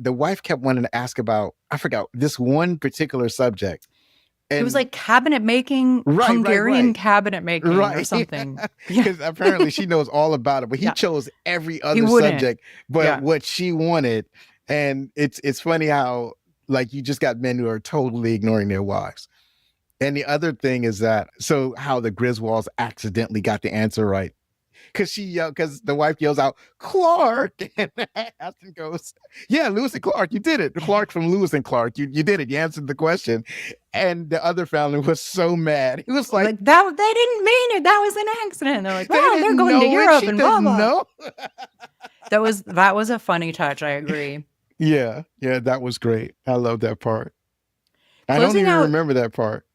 wife kept wanting to ask about, I forgot, this one particular subject. And it was like cabinet making, Hungarian cabinet making or something. Because apparently she knows all about it, but he chose every other subject but what she wanted. And it's funny how like you just got men who are totally ignoring their wives. And the other thing is that, so how the Griswolds accidentally got the answer right. because the wife yells out, Clark. And Aston goes, yeah, Lewis and Clark, you did it. Clark from Lewis and Clark, you did it. You answered the question. And the other family was so mad. He was like, that they didn't mean it. That was an accident. And they're like, well, they're going to know Europe she and blah, doesn't blah. know. That was a funny touch. I agree. Yeah, that was great. I love that part. I don't Closing even out- remember that part.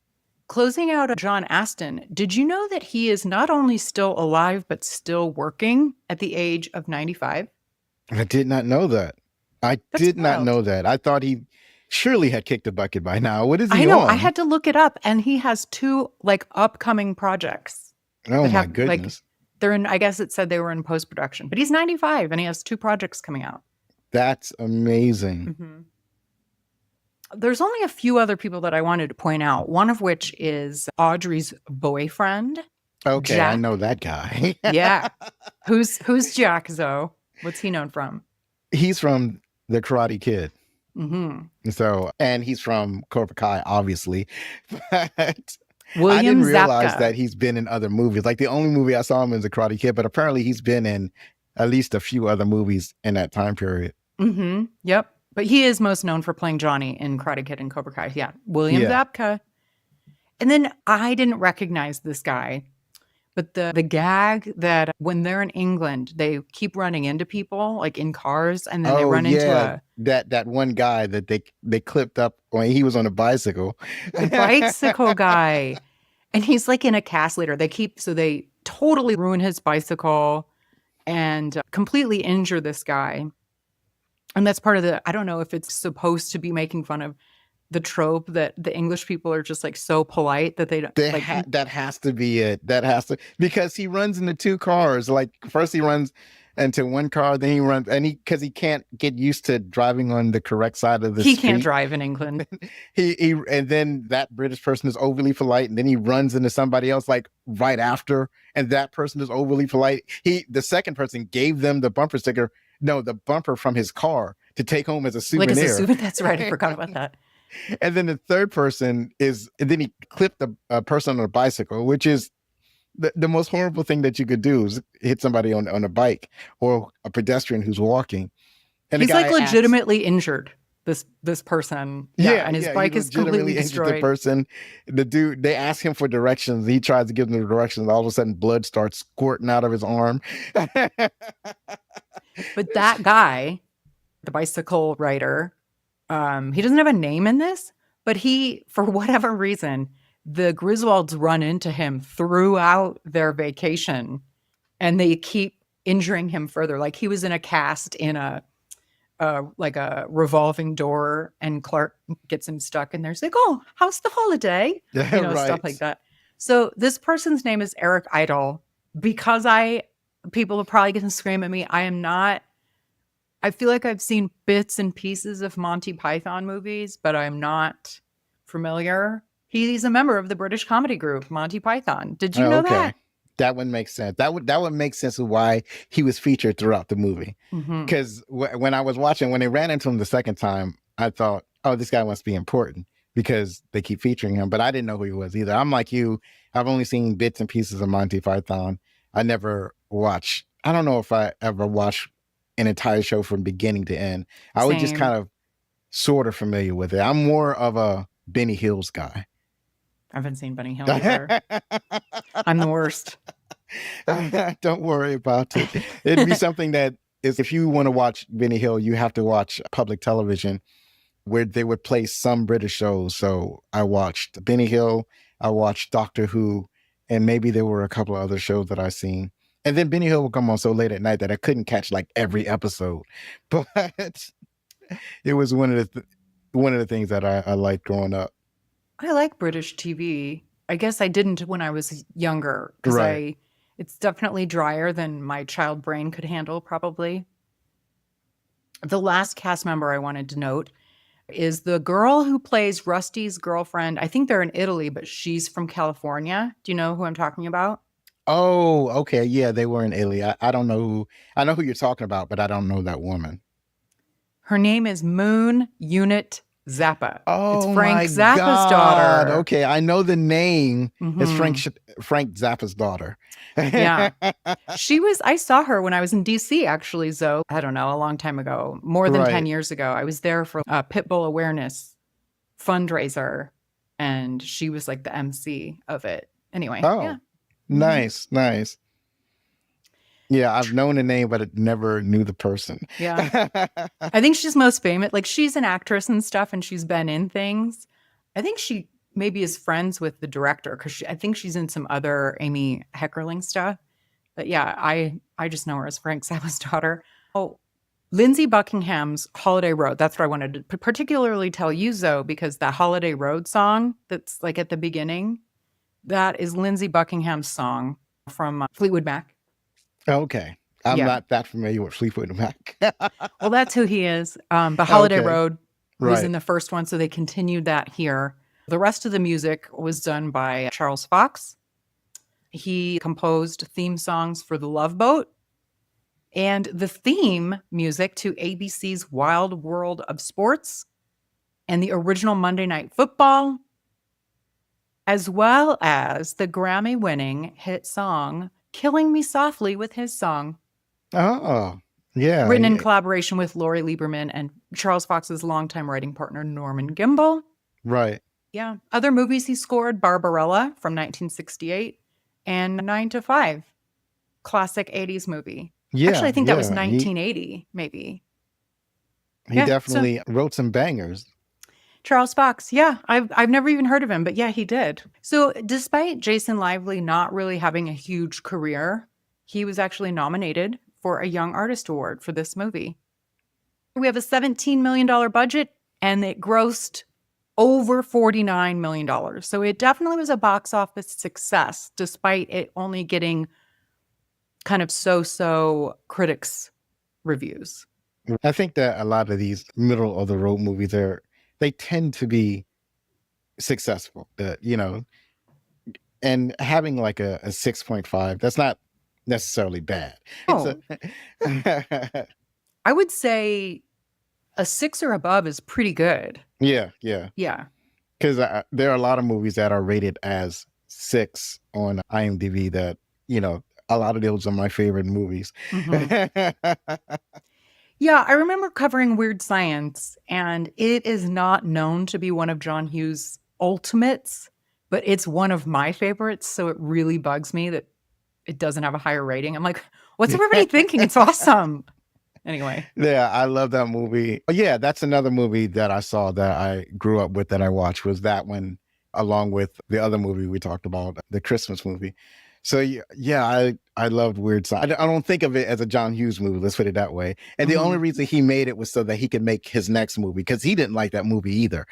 Closing out John Aston, did you know that he is not only still alive, but still working at the age of 95? I did not know that. I did not wild. know that. I thought he surely had kicked the bucket by now. What is he I know. on? I had to look it up, and he has 2 upcoming projects. Oh that my have, goodness. They're in. I guess it said they were in post-production, but he's 95 and he has 2 projects coming out. That's amazing. Mm-hmm. There's only a few other people that I wanted to point out, one of which is Audrey's boyfriend. Okay, Jack. I know that guy. Yeah. Who's Jack, Zoe? What's he known from? He's from The Karate Kid. Mm-hmm. So, and he's from Cobra Kai, obviously. But William I didn't realize Zabka. that he's been in other movies. Like the only movie I saw him in is The Karate Kid, but apparently he's been in at least a few other movies in that time period. Mm-hmm. Yep. But he is most known for playing Johnny in Karate Kid and Cobra Kai. Yeah. William Zabka. And then I didn't recognize this guy, but the gag that when they're in England, they keep running into people like in cars, and then they run into that one guy that they clipped up when he was on a bicycle. the bicycle guy. And he's like in a cast later. They totally ruin his bicycle and completely injure this guy. And that's part of I don't know if it's supposed to be making fun of the trope that the English people are just like so polite that they don't. That has to be it. That has to, because he runs into 2 cars. Like first he runs into one car, then he runs, and because he can't get used to driving on the correct side of the street. He can't drive in England. And then that British person is overly polite, and then he runs into somebody else like right after, and that person is overly polite. The second person gave them the bumper sticker. No, the bumper from his car to take home as a souvenir. Like as a souvenir. That's right. I forgot about that. And then the third person and then he clipped a person on a bicycle, which is the most horrible thing that you could do is hit somebody on a bike or a pedestrian who's walking. And he's like legitimately injured this person. Yeah. And his bike is completely destroyed. The person, the dude, they ask him for directions. He tries to give them the directions. All of a sudden blood starts squirting out of his arm. But that guy, the bicycle rider, he doesn't have a name in this, but for whatever reason, the Griswolds run into him throughout their vacation and they keep injuring him further. Like he was in a cast in a revolving door and Clark gets him stuck and there's like, oh, how's the holiday? Stuff like that. So this person's name is Eric Idle. Because people are probably going to scream at me. I feel like I've seen bits and pieces of Monty Python movies, but I'm not familiar. He's a member of the British comedy group, Monty Python. Did you know that? That would make sense. That would make sense of why he was featured throughout the movie. Because when I was watching, when they ran into him the second time, I thought, oh, this guy must be important because they keep featuring him. But I didn't know who he was either. I'm like you. I've only seen bits and pieces of Monty Python. I never watched. I don't know if I ever watched an entire show from beginning to end. I was just kind of sort of familiar with it. I'm more of a Benny Hills guy. I haven't seen Benny Hill either. I'm the worst. Don't worry about it. It'd be something that is, if you want to watch Benny Hill, you have to watch public television where they would play some British shows. So I watched Benny Hill, I watched Doctor Who, and maybe there were a couple of other shows that I seen. And then Benny Hill would come on so late at night that I couldn't catch like every episode. But it was one of the things that I liked growing up. I like British TV. I guess I didn't when I was younger because it's definitely drier than my child brain could handle, probably. The last cast member I wanted to note is the girl who plays Rusty's girlfriend. I think they're in Italy, but she's from California. Do you know who I'm talking about? Oh, okay. Yeah, they were in Italy. I don't know I know who you're talking about, but I don't know that woman. Her name is Moon Unit Zappa. It's Oh Frank my Zappa's God. daughter. Okay, I know the name. It's Mhm. Frank Zappa's daughter. Yeah. I saw her when I was in DC, actually, Zoe. I don't know, a long time ago, more than 10 Right. years ago. I was there for a Pitbull awareness fundraiser, and she was like the MC of it. Anyway, yeah. Oh, nice, nice. Yeah, I've known the name, but I never knew the person. Yeah. I think she's most famous. Like, she's an actress and stuff, and she's been in things. I think she maybe is friends with the director because I think she's in some other Amy Heckerling stuff. But yeah, I just know her as Frank Zappa's daughter. Oh, Lindsey Buckingham's Holiday Road. That's what I wanted to particularly tell you, Zoe, because that Holiday Road song that's like at the beginning, that is Lindsey Buckingham's song from Fleetwood Mac. Okay. I'm Yeah. not that familiar with Fleetwood Mac. Well, that's who he is. But Holiday Okay. Road was Right. in the first one, so they continued that here. The rest of the music was done by Charles Fox. He composed theme songs for The Love Boat and the theme music to ABC's Wild World of Sports and the original Monday Night Football, as well as the Grammy-winning hit song Killing Me Softly with his song. Oh, yeah. Written in collaboration with Laurie Lieberman and Charles Fox's longtime writing partner, Norman Gimbel. Right. Yeah. Other movies he scored, Barbarella from 1968 and 9 to 5, classic 80s movie. Yeah. Actually, I think that was yeah. 1980, maybe. He Yeah, definitely wrote some bangers. Charles Fox. Yeah, I've never even heard of him, but yeah, he did. So despite Jason Lively not really having a huge career, he was actually nominated for a Young Artist Award for this movie. We have a $17 million budget, and it grossed over $49 million. So it definitely was a box office success, despite it only getting kind of so-so critics' reviews. I think that a lot of these middle of the road movies they tend to be successful. And having like a 6.5, that's not necessarily bad. Oh. I would say a 6 or above is pretty good. Yeah. Yeah. Because there are a lot of movies that are rated as 6 on IMDb that, a lot of those are my favorite movies. Mm-hmm. Yeah, I remember covering Weird Science, and it is not known to be one of John Hughes' ultimates, but it's one of my favorites, so it really bugs me that it doesn't have a higher rating. I'm like, what's everybody thinking? It's awesome. Anyway. Yeah, I love that movie. Yeah, that's another movie that I saw that I grew up with that I watched was that one, along with the other movie we talked about, the Christmas movie. So yeah, I loved Weird Science. I don't think of it as a John Hughes movie, let's put it that way. And the only reason he made it was so that he could make his next movie, because he didn't like that movie either.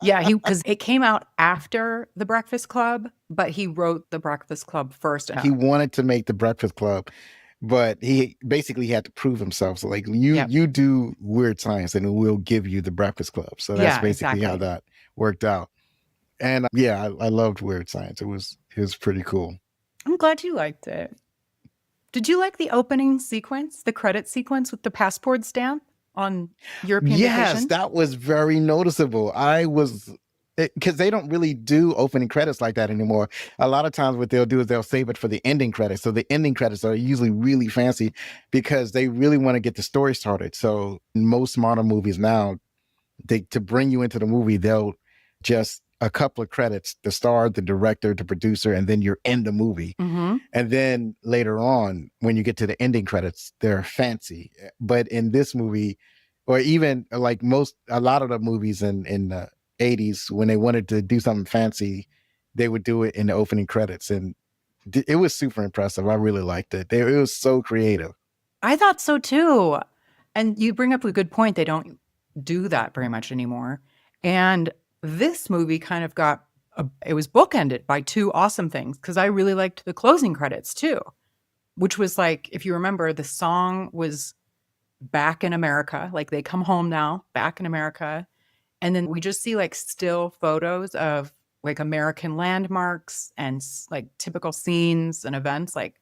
Yeah, because it came out after The Breakfast Club, but he wrote The Breakfast Club first. He wanted to make The Breakfast Club, but he basically had to prove himself. So like, you do Weird Science and we'll give you The Breakfast Club. So that's basically how that worked out. And yeah, I loved Weird Science. It was pretty cool. I'm glad you liked it. Did you like the opening sequence, the credit sequence with the passport stamp on European Vacation? That was very noticeable. Because they don't really do opening credits like that anymore. A lot of times what they'll do is they'll save it for the ending credits. So the ending credits are usually really fancy because they really want to get the story started. So in most modern movies now, to bring you into the movie, they'll just a couple of credits, the star, the director, the producer, and then you're in the movie. Mm-hmm. And then later on, when you get to the ending credits, they're fancy. But in this movie, or even like a lot of the movies in the 80s, when they wanted to do something fancy, they would do it in the opening credits. And it was super impressive. I really liked it. It was so creative. I thought so too. And you bring up a good point. They don't do that very much anymore. And this movie kind of it was bookended by two awesome things, because I really liked the closing credits too, which was like, if you remember, the song was Back in America, like they come home now, back in America. And then we just see like still photos of like American landmarks and like typical scenes and events. Like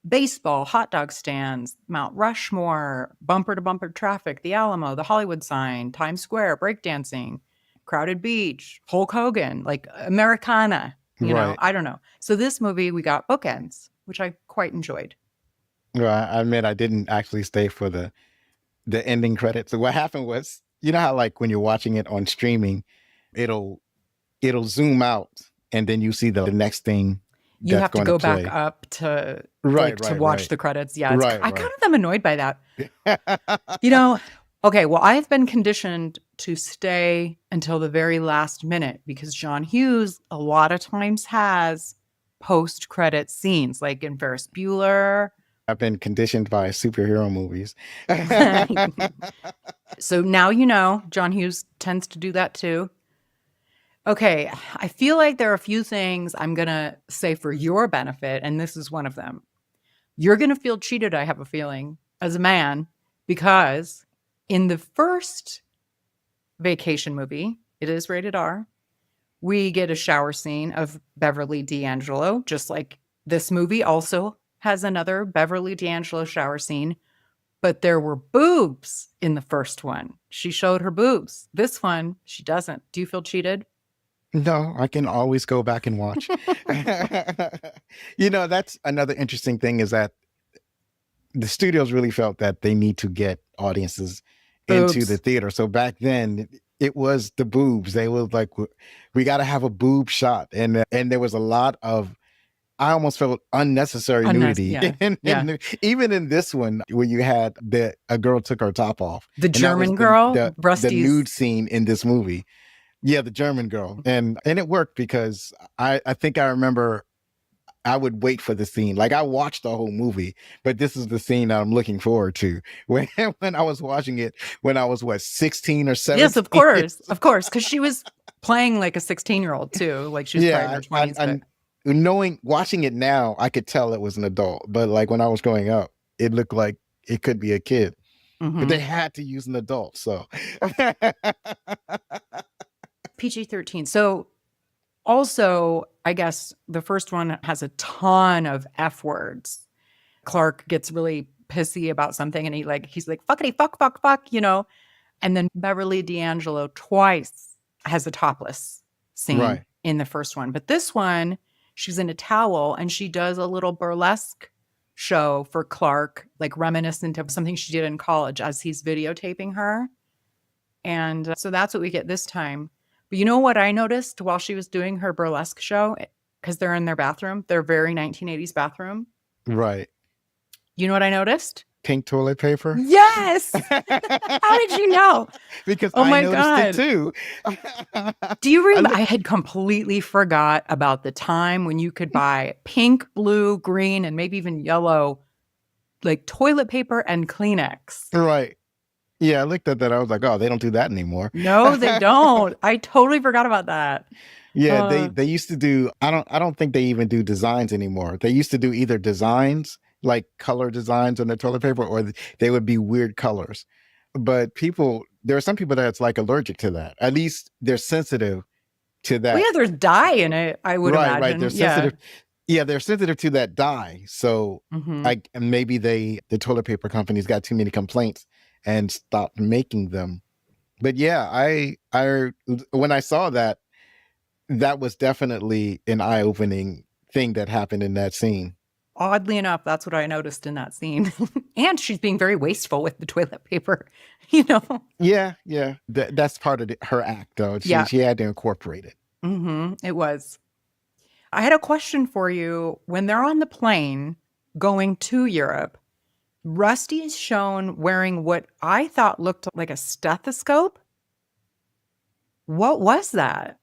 baseball, hot dog stands, Mount Rushmore, bumper to bumper traffic, the Alamo, the Hollywood sign, Times Square, breakdancing, crowded beach, Hulk Hogan, like Americana, Right. I don't know. So this movie, we got bookends, which I quite enjoyed. Well, I admit I didn't actually stay for the ending credits. So what happened was, you know how like when you're watching it on streaming, it'll zoom out and then you see the next thing. You have to go play. back up to Right, watch right. the credits. Yeah, Right, I right. kind of am annoyed by that. Okay, well, I've been conditioned to stay until the very last minute because John Hughes a lot of times has post-credit scenes, like in Ferris Bueller. I've been conditioned by superhero movies. So now John Hughes tends to do that too. Okay, I feel like there are a few things I'm going to say for your benefit, and this is one of them. You're going to feel cheated, I have a feeling, as a man, because in the first vacation movie, it is rated R, we get a shower scene of Beverly D'Angelo, just like this movie also has another Beverly D'Angelo shower scene, but there were boobs in the first one. She showed her boobs. This one, she doesn't. Do you feel cheated? No, I can always go back and watch. That's another interesting thing is that the studios really felt that they need to get audiences into the theater. So back then it was the boobs. They were like, we got to have a boob shot. And there was a lot of, I almost felt unnecessary nudity. Yeah. Even in this one, where you had a girl took her top off. The German girl, the nude scene in this movie. Yeah, the German girl. And it worked because I think I remember I would wait for the scene. Like I watched the whole movie, but this is the scene that I'm looking forward to. When I was watching it when I was 16 or 17. Yes, of course. Because she was playing like a 16-year-old too. Like she was probably in her 20s. Watching it now, I could tell it was an adult. But like when I was growing up, it looked like it could be a kid. Mm-hmm. But they had to use an adult, so PG-13. So also, I guess the first one has a ton of F words. Clark gets really pissy about something and he's like, fuckity, fuck, And then Beverly D'Angelo twice has a topless scene in the first one. But this one, she's in a towel and she does a little burlesque show for Clark, like reminiscent of something she did in college as he's videotaping her. And so that's what we get this time. But you know what I noticed while she was doing her burlesque show? Because they're in their bathroom, their very 1980s bathroom. Right. You know what I noticed? Pink toilet paper? Yes! How did you know? Because I noticed it too. Do you remember? I had completely forgot about the time when you could buy pink, blue, green, and maybe even yellow, like toilet paper and Kleenex. Right. Yeah, I looked at that. I was like, oh, they don't do that anymore. No, they don't. I totally forgot about that. Yeah, they used to do, I don't think they even do designs anymore. They used to do either designs, like color designs on the toilet paper, or they would be weird colors. But there are some people that's like allergic to that. At least they're sensitive to that. Well, yeah, there's dye in it, I would imagine. Right, they're sensitive. Yeah, they're sensitive to that dye. So maybe the toilet paper companies got too many complaints and stopped making them. But yeah, I when I saw that was definitely an eye-opening thing that happened in that scene. Oddly enough, that's what I noticed in that scene. And she's being very wasteful with the toilet paper, Yeah. That's part of her act, though. She had to incorporate it. It was. I had a question for you. When they're on the plane going to Europe, Rusty is shown wearing what I thought looked like a stethoscope. What was that?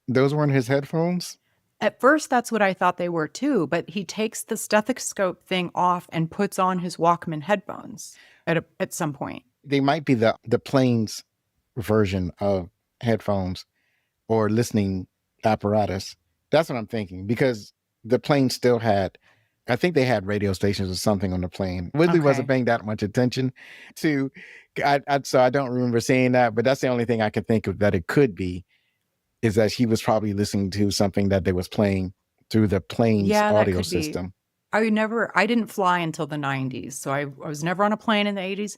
Those weren't his headphones? At first, that's what I thought they were too, but he takes the stethoscope thing off and puts on his Walkman headphones at some point. They might be the plane's version of headphones or listening apparatus. That's what I'm thinking, because the plane still had, I think they had radio stations or something on the plane. Woodley wasn't paying that much attention to, so I don't remember seeing that, but that's the only thing I can think of that it could be, is that he was probably listening to something that they was playing through the plane's audio system. I didn't fly until the 90s. So I was never on a plane in the 80s.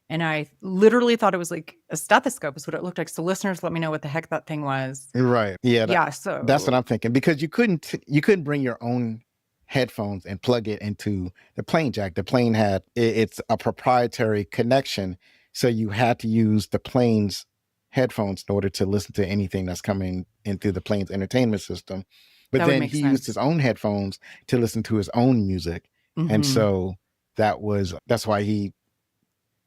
And I literally thought it was like a stethoscope is what it looked like. So listeners, let me know what the heck that thing was. Right. Yeah. Yeah. That's what I'm thinking, because you couldn't bring your own headphones and plug it into the plane jack. The plane had, it's a proprietary connection. So you had to use the plane's headphones in order to listen to anything that's coming in through the plane's entertainment system. But That would then make he sense. used his own headphones to listen to his own music. And Mhm. so that's why he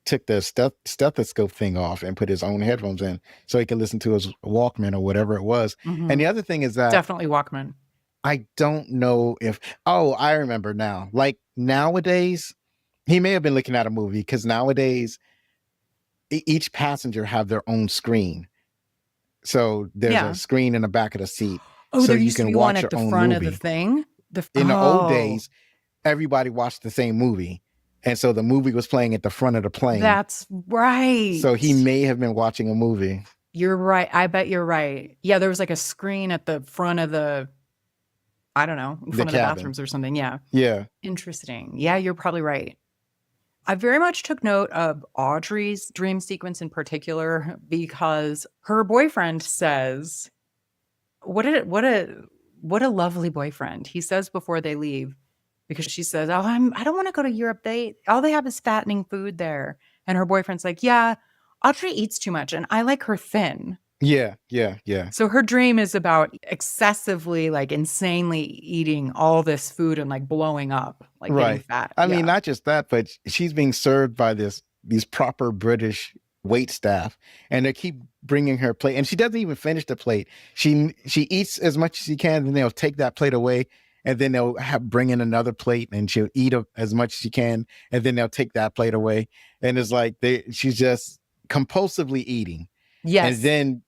took the stethoscope thing off and put his own headphones in so he could listen to his Walkman or whatever it was. Mhm. And the other thing is that Definitely Walkman. I don't know if, I remember now. Like nowadays, he may have been looking at a movie, because nowadays each passenger have their own screen. So there's Yeah. a screen in the back of the seat. Oh, so there you used to can be one watch at your the own front of movie. the thing. In the old Oh, days, everybody watched the same movie. And so the movie was playing at the front of the plane. that's right. So he may have been watching a movie. You're right. I bet you're right. Yeah, there was like a screen at the front of the, I don't know, in The front of the cabin. bathrooms or something. Yeah. Yeah. Interesting. Yeah, you're probably right. I very much took note of Audrey's dream sequence in particular, because her boyfriend says, what a lovely boyfriend. He says before they leave, because she says, "Oh, I don't want to go to Europe. All they have is fattening food there." And her boyfriend's like, "Yeah, Audrey eats too much and I like her thin." Yeah. So her dream is about excessively, like insanely eating all this food and like blowing up, like getting Right. fat. I mean, Yeah. not just that, but she's being served by these proper British wait staff, and they keep bringing her plate, and she doesn't even finish the plate. She eats as much as she can, then they'll take that plate away, and then they'll bring in another plate, and she'll eat as much as she can, and then they'll take that plate away, and it's like she's just compulsively eating. Yes. And then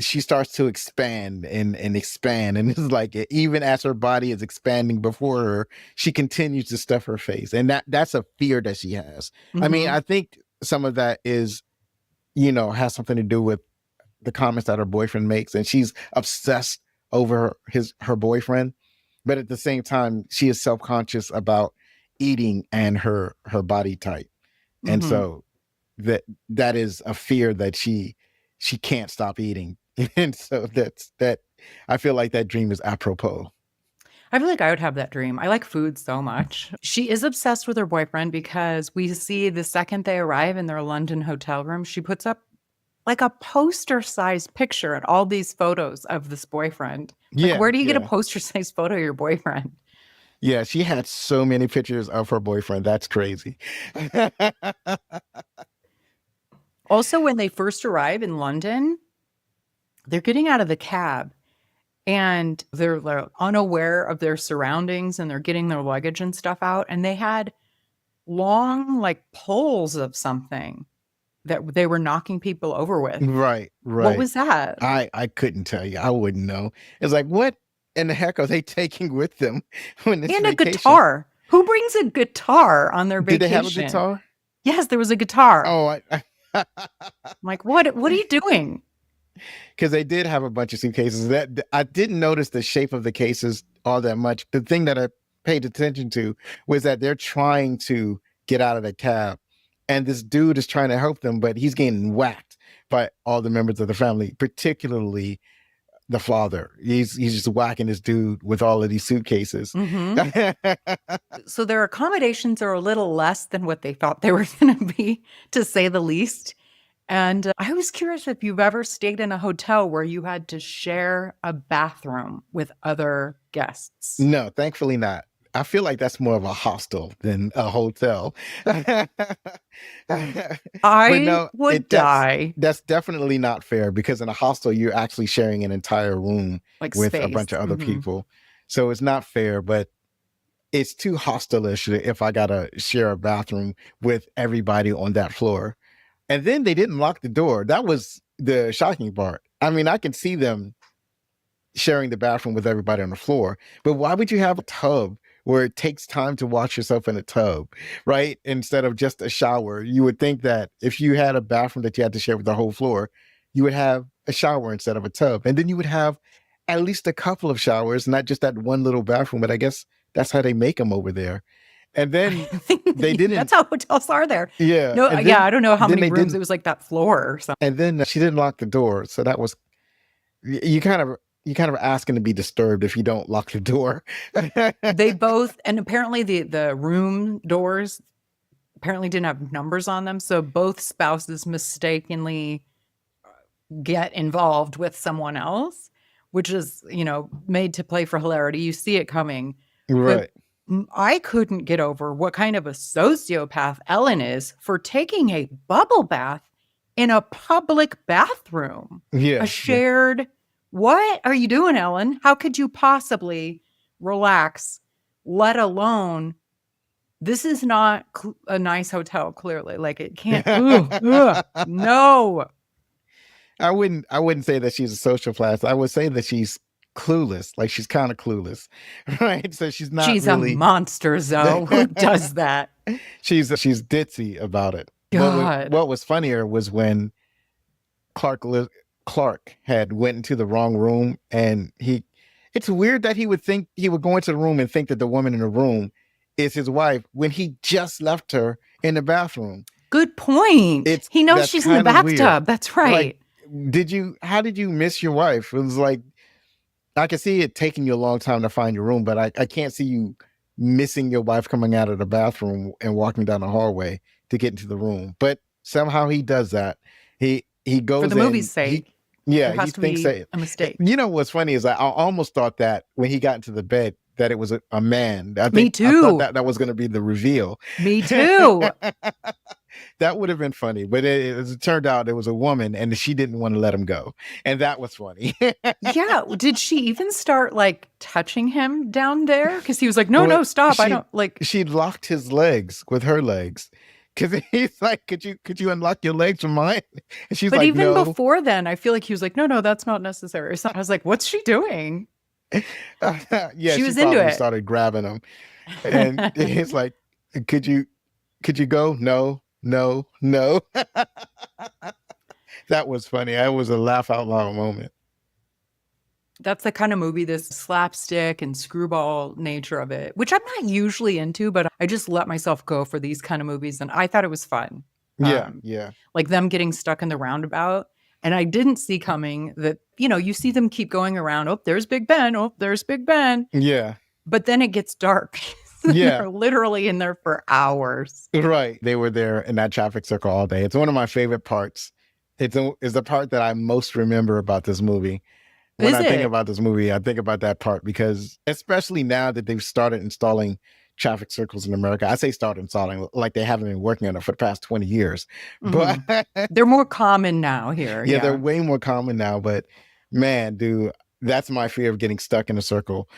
she starts to expand and expand. And it's like, even as her body is expanding before her, she continues to stuff her face. And that's a fear that she has. I mean, Mhm. I think some of that is, has something to do with the comments that her boyfriend makes. And she's obsessed over her boyfriend. But at the same time, she is self-conscious about eating and her body type. And Mhm. so that is a fear that she can't stop eating. And so that I feel like that dream is apropos. I feel like I would have that dream. I like food so much. She is obsessed with her boyfriend, because we see the second they arrive in their London hotel room, she puts up like a poster-sized picture and all these photos of this boyfriend. Like, Yeah, where do you get a yeah. poster-sized photo of your boyfriend? Yeah, she had so many pictures of her boyfriend. That's crazy. Also, when they first arrive in London, they're getting out of the cab and they're unaware of their surroundings, and they're getting their luggage and stuff out. And they had long, like, poles of something that they were knocking people over with. Right. What was that? I couldn't tell you. I wouldn't know. It's like, what in the heck are they taking with them when it's And a vacation? guitar. Who brings a guitar on their vacation? Did they have a guitar? Yes, there was a guitar. Oh, I'm like, what are you doing? because they did have a bunch of suitcases. That I didn't notice the shape of the cases all that much. The thing that I paid attention to was that they're trying to get out of the cab, and this dude is trying to help them, but he's getting whacked by all the members of the family, particularly the father. He's just whacking this dude with all of these suitcases. So their accommodations are a little less than what they thought they were going to be, to say the least. And I was curious if you've ever stayed in a hotel where you had to share a bathroom with other guests. No, thankfully not. I feel like that's more of a hostel than a hotel. I would die. That's definitely not fair, because in a hostel, you're actually sharing an entire room Like with a space. bunch of other Mhm. people. So it's not fair, but it's too hostile-ish if I gotta share a bathroom with everybody on that floor. And then they didn't lock the door. That was the shocking part. I mean, I can see them sharing the bathroom with everybody on the floor, but why would you have a tub where it takes time to wash yourself in a tub, right? Instead of just a shower. You would think that if you had a bathroom that you had to share with the whole floor, you would have a shower instead of a tub. And then you would have at least a couple of showers, not just that one little bathroom. But I guess That's how they make them over there. And then they didn't. That's how hotels are there. Yeah. No, and yeah, then- I don't know how then many they rooms. didn't- It was like that floor or something. And then she didn't lock the door. So that was, you kind of asking to be disturbed if you don't lock the door. They both, and apparently the room doors apparently didn't have numbers on them. So both spouses mistakenly get involved with someone else, which is, made to play for hilarity. You see it coming. Right. I couldn't get over what kind of a sociopath Ellen is for taking a bubble bath in a public bathroom. Yeah. A shared, what are you doing, Ellen? How could you possibly relax, let alone, this is not a nice hotel, clearly. Like it can't, no. I wouldn't say that she's a sociopath. I would say that she's clueless. Like she's kind of clueless, right? So she's not. She's really, a monster, Zoe. Who does that? She's ditzy about it. God. What was funnier was when Clark had went into the wrong room, and it's weird that he would go into the room and think that the woman in the room is his wife when he just left her in the bathroom. Good point. He knows That's she's in the kinda bathtub. weird. That's right. Like, how did you miss your wife? It was like, I can see it taking you a long time to find your room, but I can't see you missing your wife coming out of the bathroom and walking down the hallway to get into the room. But somehow he does that. He goes For the movie's sake. Yeah, There has he to thinks be that. a mistake. You know what's funny is I almost thought that when he got into the bed that it was a man. Me I too. thought that was going to be the reveal. Me too. That would have been funny, but as it turned out, it was a woman, and she didn't want to let him go, and that was funny. Yeah. Did she even start like touching him down there? Because he was like, no, stop. I don't like. She locked his legs with her legs. Because he's like, could you unlock your legs from mine? And she's But like, even no. before then, I feel like he was like, no, that's not necessary. So I was like, what's she doing? Yeah, she was into it. Started grabbing him, and he's like, could you go? No. That was funny. That was a laugh out loud moment. That's the kind of movie, this slapstick and screwball nature of it, which I'm not usually into, but I just let myself go for these kind of movies. And I thought it was fun. Yeah. Like them getting stuck in the roundabout. And I didn't see coming that, you see them keep going around. Oh, there's Big Ben. Oh, there's Big Ben. Yeah. But then it gets dark. Yeah. They're literally in there for hours. Right. They were there in that traffic circle all day. It's one of my favorite parts. It's the part that I most remember about this movie. When I think about this movie, I think about that part because especially now that they've started installing traffic circles in America, I say start installing like they haven't been working on it for the past 20 years. Mm-hmm. But they're more common now here. Yeah, they're way more common now. But man, dude, that's my fear of getting stuck in a circle.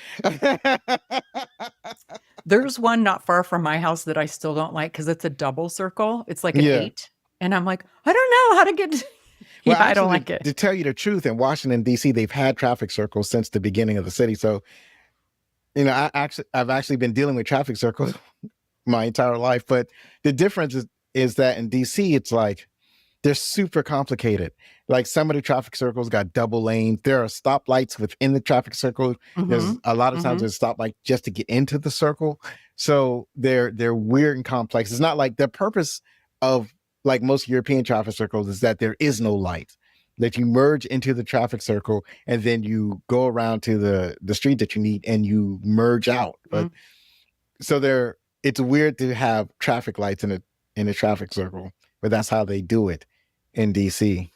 There's one not far from my house that I still don't like because it's a double circle. It's like an 8. And I'm like, I don't know how to get... Well, I don't like it. To tell you the truth, in Washington, D.C., they've had traffic circles since the beginning of the city. So, I've actually been dealing with traffic circles my entire life. But the difference is that in D.C., it's like they're super complicated. Like some of the traffic circles got double lanes. There are stoplights within the traffic circle. Mm-hmm. There's a lot of times there's a stoplight just to get into the circle. So they're weird and complex. It's not like the purpose of like most European traffic circles is that there is no light, that you merge into the traffic circle and then you go around to the street that you need and you merge out. But so it's weird to have traffic lights in a traffic circle, but that's how they do it in DC.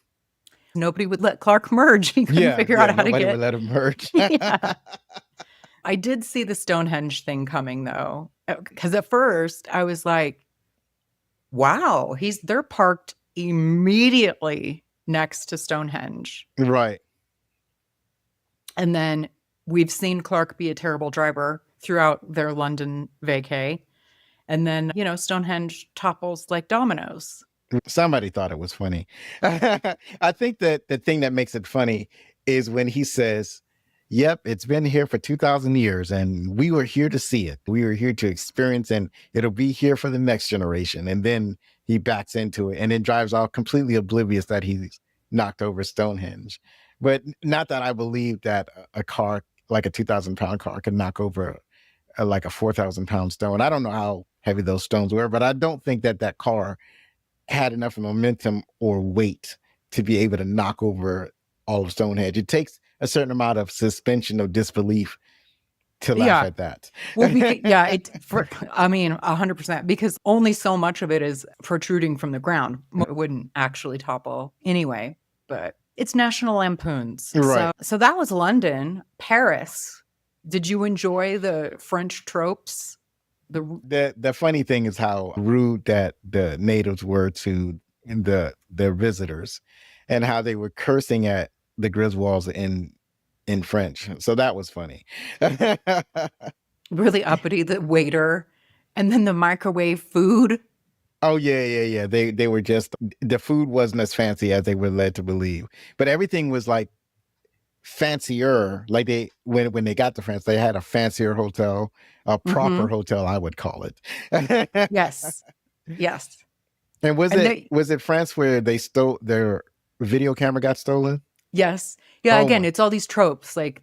Nobody would let Clark merge. He couldn't figure out how to get. Nobody would let him merge. Yeah. I did see the Stonehenge thing coming though, because at first I was like, wow, they're parked immediately next to Stonehenge. Right. And then we've seen Clark be a terrible driver throughout their London vacay. And then, Stonehenge topples like dominoes. Somebody thought it was funny. I think that the thing that makes it funny is when he says, yep, it's been here for 2,000 years and we were here to see it. We were here to experience and it'll be here for the next generation. And then he backs into it and then drives off completely oblivious that he's knocked over Stonehenge. But not that I believe that a car, like a 2,000-pound car, can knock over like a 4,000-pound stone. I don't know how heavy those stones were, but I don't think that car had enough momentum or weight to be able to knock over all of Stonehenge. It takes a certain amount of suspension of disbelief to laugh at that. Well, 100%, because only so much of it is protruding from the ground. It wouldn't actually topple anyway, but it's National Lampoons. Right. So that was London. Paris. Did you enjoy the French tropes? The funny thing is how rude that the natives were to their visitors, and how they were cursing at the Griswolds in French. So that was funny. Really uppity, the waiter, and then the microwave food. Oh yeah. They were just, the food wasn't as fancy as they were led to believe, but everything was like fancier. Like when they got to France, they had a fancier hotel, a proper hotel, I would call it. Yes. And was it France where they stole their video camera got stolen? Yes. Yeah. Again, it's all these tropes. Like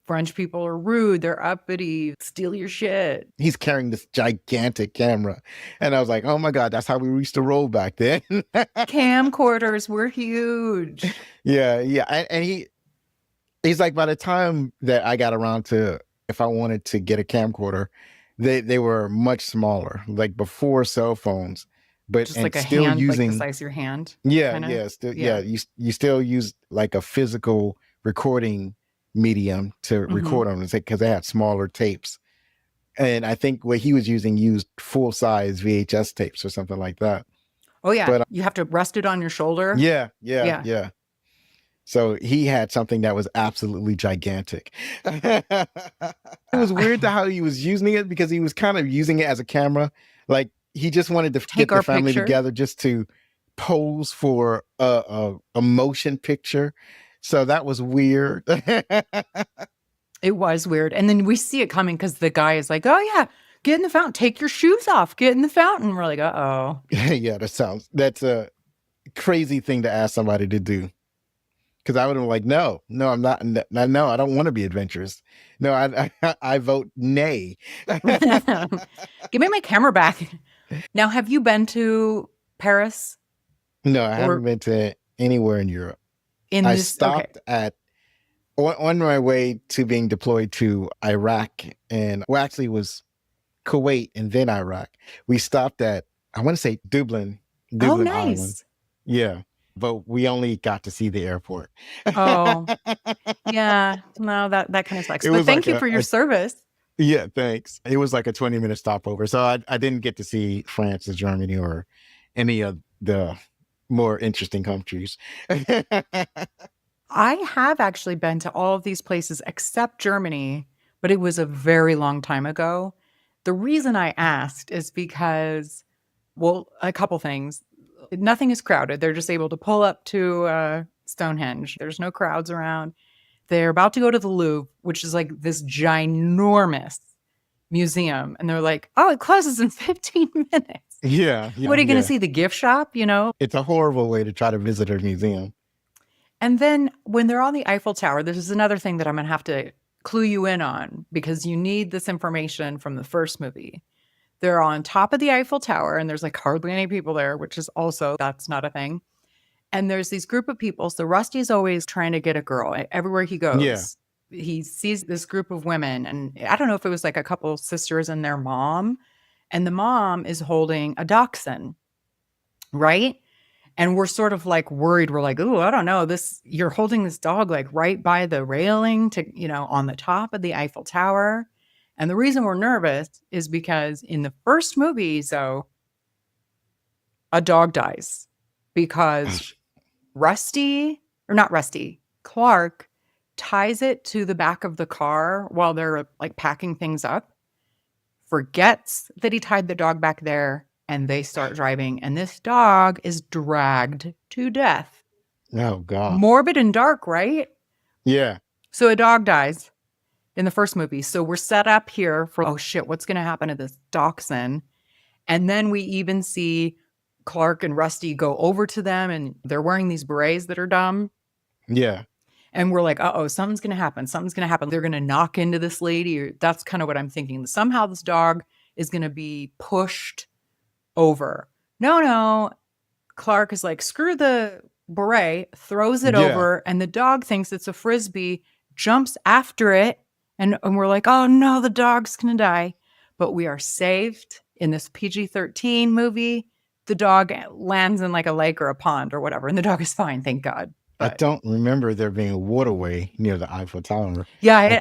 French people are rude. They're uppity. Steal your shit. He's carrying this gigantic camera, and I was like, "Oh my god, that's how we used to roll back then." Camcorders were huge. Yeah, and he's like, by the time that I got around to, if I wanted to get a camcorder, they were much smaller, like before cell phones. But just and like a still hand, using like the size of your hand. Yeah, kinda? You still use like a physical recording medium to record on, because they had smaller tapes. And I think what he was used full size VHS tapes or something like that. Oh yeah, but you have to rest it on your shoulder. Yeah. So he had something that was absolutely gigantic. It was weird to how he was using it, because he was kind of using it as a camera. Like he just wanted to get the family together just to pose for a motion picture. So that was weird. It was weird. And then we see it coming because the guy is like, oh yeah, get in the fountain, take your shoes off, get in the fountain. We're like, uh-oh. Yeah, that's a crazy thing to ask somebody to do. Because I would have been like, no, I'm not. No, I don't want to be adventurous. No, I vote nay. Give me my camera back. Now, have you been to Paris? No, I haven't been to anywhere in Europe. I stopped on my way to being deployed to Iraq, and actually was Kuwait and then Iraq. We stopped at, I want to say Dublin nice. Island. Yeah. But we only got to see the airport. Oh, yeah. No, that kind of sucks. But thank you for your service. Yeah, thanks. It was like a 20-minute stopover. So I didn't get to see France or Germany or any of the more interesting countries. I have actually been to all of these places except Germany, but it was a very long time ago. The reason I asked is because, well, a couple things. Nothing is crowded. They're just able to pull up to Stonehenge. There's no crowds around. They're about to go to the Louvre, which is like this ginormous museum. And they're like, oh, it closes in 15 minutes. Yeah. What are you going to see? The gift shop, It's a horrible way to try to visit a museum. And then when they're on the Eiffel Tower, this is another thing that I'm going to have to clue you in on, because you need this information from the first movie. They're on top of the Eiffel Tower, and there's like hardly any people there, which is also, that's not a thing. And there's these group of people. So Rusty is always trying to get a girl everywhere he goes. Yeah. He sees this group of women, and I don't know if it was like a couple sisters and their mom, and the mom is holding a dachshund, right? And we're sort of like worried. We're like, oh, I don't know. You're holding this dog like right by the railing to, on the top of the Eiffel Tower. And the reason we're nervous is because in the first movie, so a dog dies because Clark ties it to the back of the car while they're like packing things up, forgets that he tied the dog back there, and they start driving. And this dog is dragged to death. Oh, God. Morbid and dark, right? Yeah. So a dog dies in the first movie. So we're set up here for, oh shit, what's going to happen to this dachshund? And then we even see Clark and Rusty go over to them, and they're wearing these berets that are dumb. Yeah. And we're like, uh-oh, something's going to happen. Something's going to happen. They're going to knock into this lady. Or that's kind of what I'm thinking. Somehow this dog is going to be pushed over. No. Clark is like, screw the beret, throws it over, and the dog thinks it's a Frisbee, jumps after it. And we're like, oh no, the dog's going to die. But we are saved in this PG-13 movie. The dog lands in like a lake or a pond or whatever. And the dog is fine. Thank God. I don't remember there being a waterway near the Eiffel Tower. Yeah,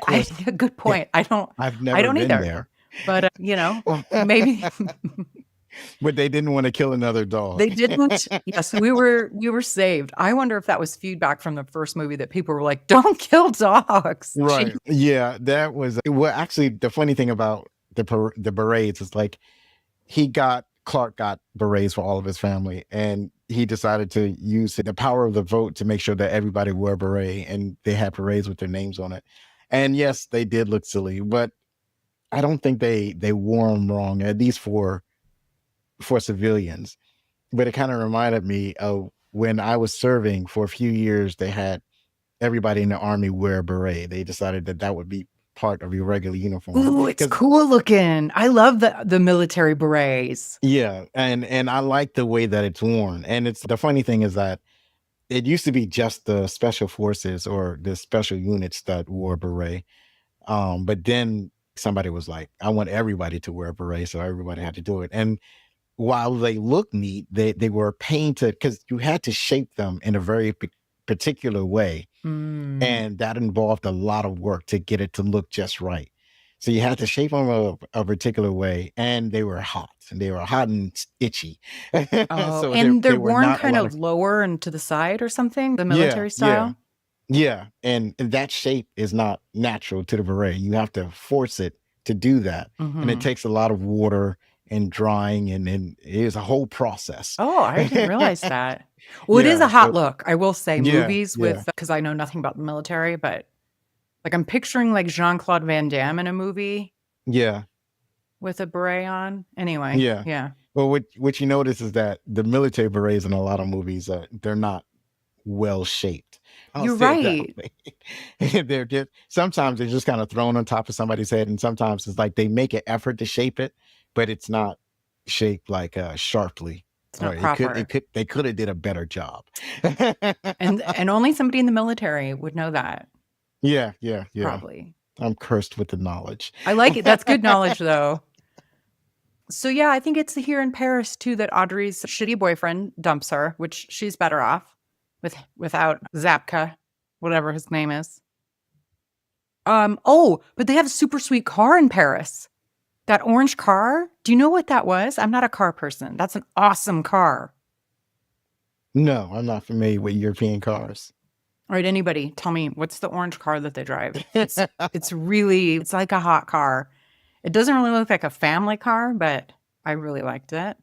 good point. I've never been either. there. But, maybe. But they didn't want to kill another dog. They didn't. Yes, we were saved. I wonder if that was feedback from the first movie that people were like, don't kill dogs. Right. Jeez. Yeah, that was, well, actually, the funny thing about the berets is like, Clark got berets for all of his family, and he decided to use the power of the vote to make sure that everybody wore a beret, and they had berets with their names on it. And yes, they did look silly, but I don't think they wore them wrong, at least for civilians. But it kind of reminded me of when I was serving for a few years. They had everybody in the Army wear a beret. They decided that would be part of your regular uniform. Ooh, it's cool looking. I love the military berets. Yeah, and I like the way that it's worn. And it's the funny thing is that it used to be just the special forces or the special units that wore a beret. But then somebody was like, I want everybody to wear a beret, so everybody had to do it. And while they look neat, they were painted because you had to shape them in a very particular way. And that involved a lot of work to get it to look just right. So you had to shape them a particular way, and they were hot. And they were hot and itchy. So and they're worn kind of lower and to the side or something, the military style? Yeah. And that shape is not natural to the beret. You have to force it to do that. And it takes a lot of water and drying, and it is a whole process. Oh, I didn't realize that. Well, it is a hot look, I will say. Movies with, because I know nothing about the military, but like I'm picturing like Jean-Claude Van Damme in a movie. Yeah. With a beret on. Anyway. Yeah. Well, what you notice is that the military berets in a lot of movies, they're not well shaped. You're right. Sometimes they're just kind of thrown on top of somebody's head, and sometimes it's like they make an effort to shape it, but it's not shaped like sharply. It's not proper. They could have did a better job. and only somebody in the military would know that. Yeah. Probably. I'm cursed with the knowledge. I like it. That's good knowledge, though. So yeah, I think it's here in Paris too that Audrey's shitty boyfriend dumps her, which she's better off without Zapka, whatever his name is. But they have a super sweet car in Paris. That orange car. Do you know what that was? I'm not a car person. That's an awesome car. No, I'm not familiar with European cars. All right, anybody, tell me, what's the orange car that they drive? It's like a hot car. It doesn't really look like a family car, but I really liked it.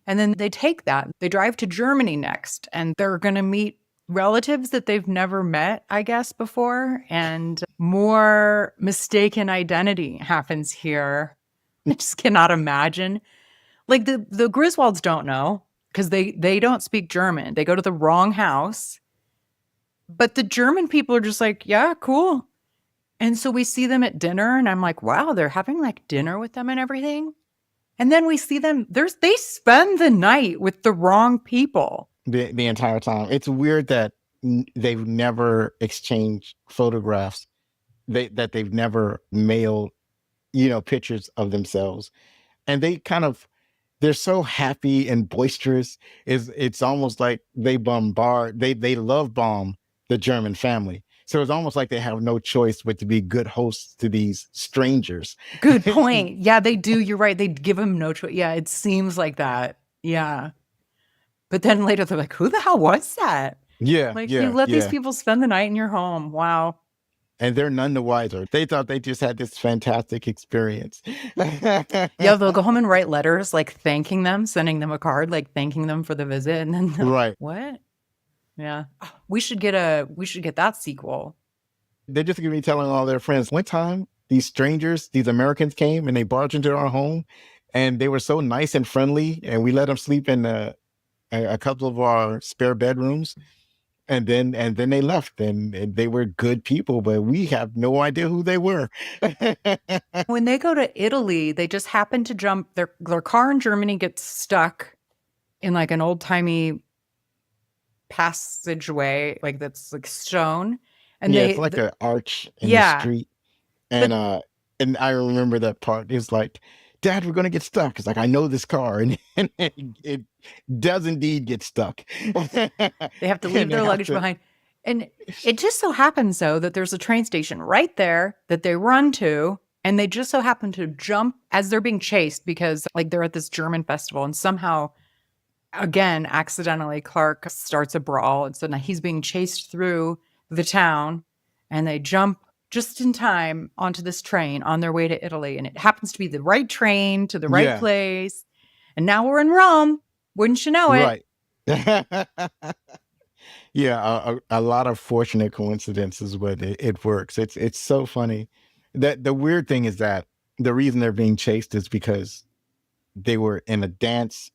And then they take that. They drive to Germany next, and they're going to meet relatives that they've never met, I guess, before. And more mistaken identity happens here. I just cannot imagine. Like the Griswolds don't know because they don't speak German. They go to the wrong house. But the German people are just like, yeah, cool. And so we see them at dinner, and I'm like, wow, they're having like dinner with them and everything. And then we see them, they spend the night with the wrong people. The entire time. It's weird that they've never exchanged photographs, that they've never mailed, pictures of themselves. And they're so happy and boisterous. It's almost like they love bomb the German family. So it's almost like they have no choice but to be good hosts to these strangers. Good point. Yeah, they do. You're right. They give them no choice. Yeah, it seems like that. Yeah. But then later they're like, who the hell was that? Yeah. Like you let these people spend the night in your home. Wow. And they're none the wiser. They thought they just had this fantastic experience. Yeah, they'll go home and write letters, like thanking them, sending them a card, like thanking them for the visit. And then right. What? Yeah. We should get that sequel. They're just going to be telling all their friends, one time these Americans came and they barged into our home and they were so nice and friendly, and we let them sleep in a couple of our spare bedrooms. And then they left, and they were good people, but we have no idea who they were. When they go to Italy, they just happen to jump. Their car in Germany gets stuck in like an old timey passageway, like that's like stone, and Yeah, it's like an arch in the yeah, street. but And I remember that part. It's like, Dad, we're gonna get stuck. It's like, I know this car, and it does indeed get stuck. they have to leave And they their have luggage to, behind. And it just so happens, though, that there's a train station right there that they run to, and they just so happen to jump as they're being chased because, like, they're at this German festival, and somehow, again, accidentally, Clark starts a brawl, and so now he's being chased through the town, and they jump just in time onto this train on their way to Italy, and it happens to be the right train to the right yeah, place, and now we're in Rome. Wouldn't you know it? right. Yeah, a lot of fortunate coincidences, but it works. It's so funny. That the weird thing is that the reason they're being chased is because they were in a dance,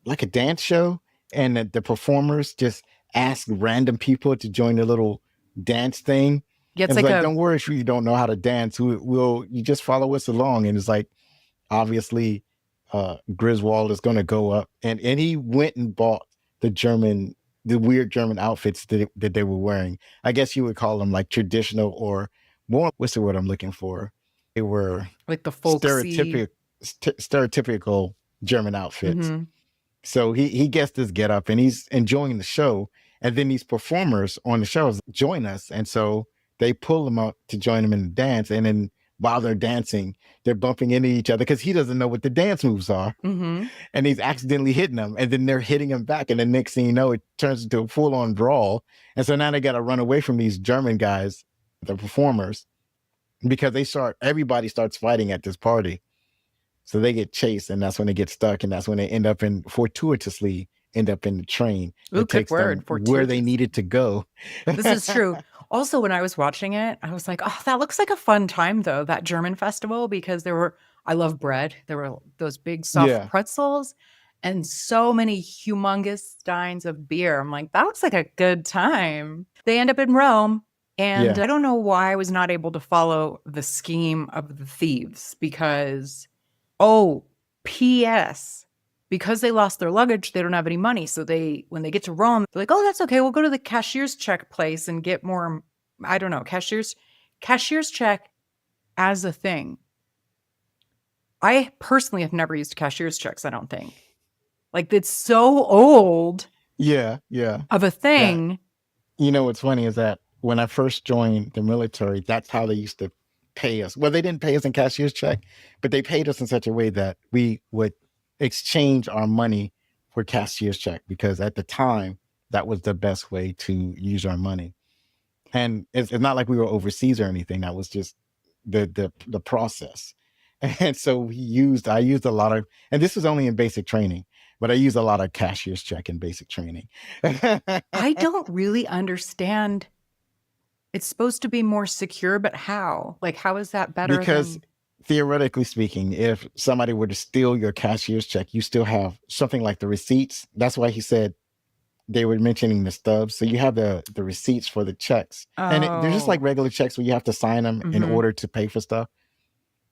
like a dance show, and the performers just asked random people to join the little dance thing. Yeah, it's And it's like like, a don't worry if you don't know how to dance. You just follow us along. And it's like, obviously, Griswold is going to go up, and he went and bought the weird German outfits that they were wearing. I guess you would call them like traditional, or more. What's the word I'm looking for? They were like the folksy. stereotypical German outfits. Mhm. So he gets this get up, and he's enjoying the show. And then these performers on the shows join us. And so they pull him out to join him in the dance. And then while they're dancing, they're bumping into each other because he doesn't know what the dance moves are. Mhm. And he's accidentally hitting them. And then they're hitting him back. And the next thing you know, it turns into a full on brawl. And so now they got to run away from these German guys, the performers, because everybody starts fighting at this party. So they get chased, and that's when they get stuck, and that's when they fortuitously end up in the train. Ooh, It good takes them word, where they fortuitous. needed to go. This is true. Also, when I was watching it, I was like, "Oh, that looks like a fun time, though, that German festival," because I love bread. There were those big soft Yeah, pretzels and so many humongous steins of beer. I'm like, "That looks like a good time." They end up in Rome, and yeah, I don't know why I was not able to follow the scheme of the thieves because oh, P.S. Because they lost their luggage, they don't have any money. So when they get to Rome, they're like, "Oh, that's okay. We'll go to the cashier's check place and get more." I don't know, cashier's check as a thing. I personally have never used cashier's checks, I don't think. Like, it's so old yeah. of a That thing. what's funny is that when I first joined the military, that's how they used to pay us. Well, they didn't pay us in cashier's check, but they paid us in such a way that we would exchange our money for cashier's check, because at the time that was the best way to use our money. And it's not like we were overseas or anything. That was just the process. And so I used a lot of, and this was only in basic training, but I used a lot of cashier's check in basic training. I don't really understand. It's supposed to be more secure, but how? Like, how is that better Because than theoretically speaking, if somebody were to steal your cashier's check, you still have something like the receipts. That's why he said they were mentioning the stubs. So you have the receipts for the checks. And they're just like Oh. regular checks where you have to sign them in Mhm. order to pay for stuff.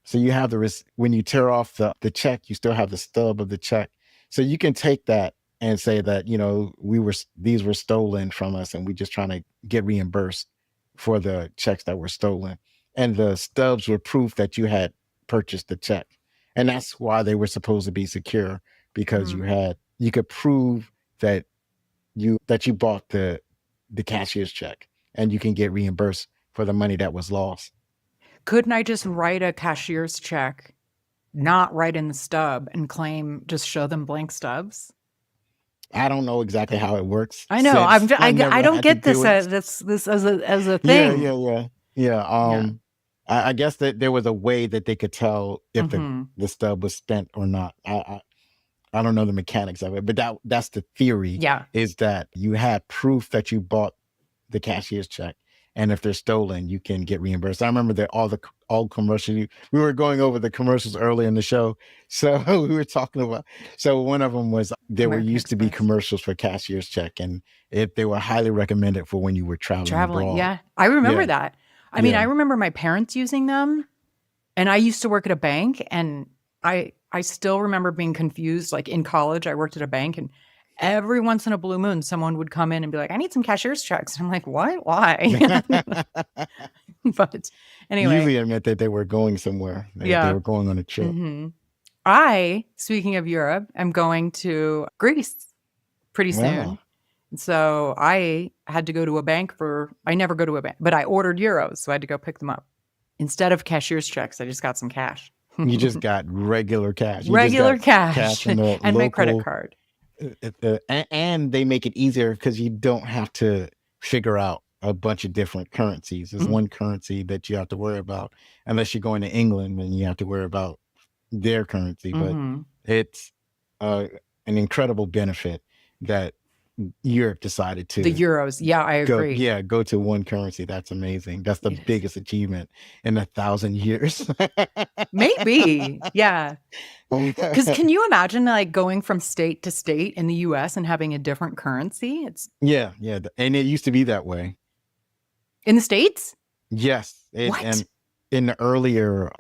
So you have when you tear off the check, you still have the stub of the check. So you can take that and say that, these were stolen from us, and we just trying to get reimbursed for the checks that were stolen. And the stubs were proof that you had purchased the check. And that's why they were supposed to be secure, because Mhm. you could prove that you bought the cashier's check, and you can get reimbursed for the money that was lost. Couldn't I just write a cashier's check, not write in the stub and just show them blank stubs? I don't know exactly how it works, I know. since I I never don't had to get this do it. this as a Yeah, thing. yeah. Yeah. I guess that there was a way that they could tell if Mhm. the stub was spent or not. I don't know the mechanics of it, but that's the theory, Yeah. is that you had proof that you bought the cashier's check, And if they're stolen, you can get reimbursed. I remember that all commercials. We were going over the commercials early in the show, so we were talking about. So one of them was there American used to be Express. commercials for cashier's check, and they were highly recommended for when you were traveling abroad. Yeah, I remember Yeah. that. I mean, Yeah. I remember my parents using them, and I used to work at a bank, and I still remember being confused. Like in college, I worked at a bank, and every once in a blue moon, someone would come in and be like, "I need some cashier's checks." And I'm like, "What? Why?" But anyway, Usually it meant that they were going somewhere. They Yeah. were going on a trip. Speaking of Europe, I'm going to Greece pretty soon. Wow. And so I had to go to a bank I never go to a bank, but I ordered euros. So I had to go pick them up. Instead of cashier's checks, I just got some cash. You just got regular cash. You just Regular got cash in the and my credit local- card. and they make it easier because you don't have to figure out a bunch of different currencies. There's one currency that you have to worry about, unless you're going to England and you have to worry about their currency. But it's an incredible benefit that Europe decided to The euros. Yeah, I go, agree. go to one currency. That's amazing. That's the It is. biggest achievement in 1,000 years. Maybe. Yeah. Because can you imagine like going from state to state in the US and having a different currency? It's Yeah. And it used to be that way. in the States? Yes. What? And in the earlier,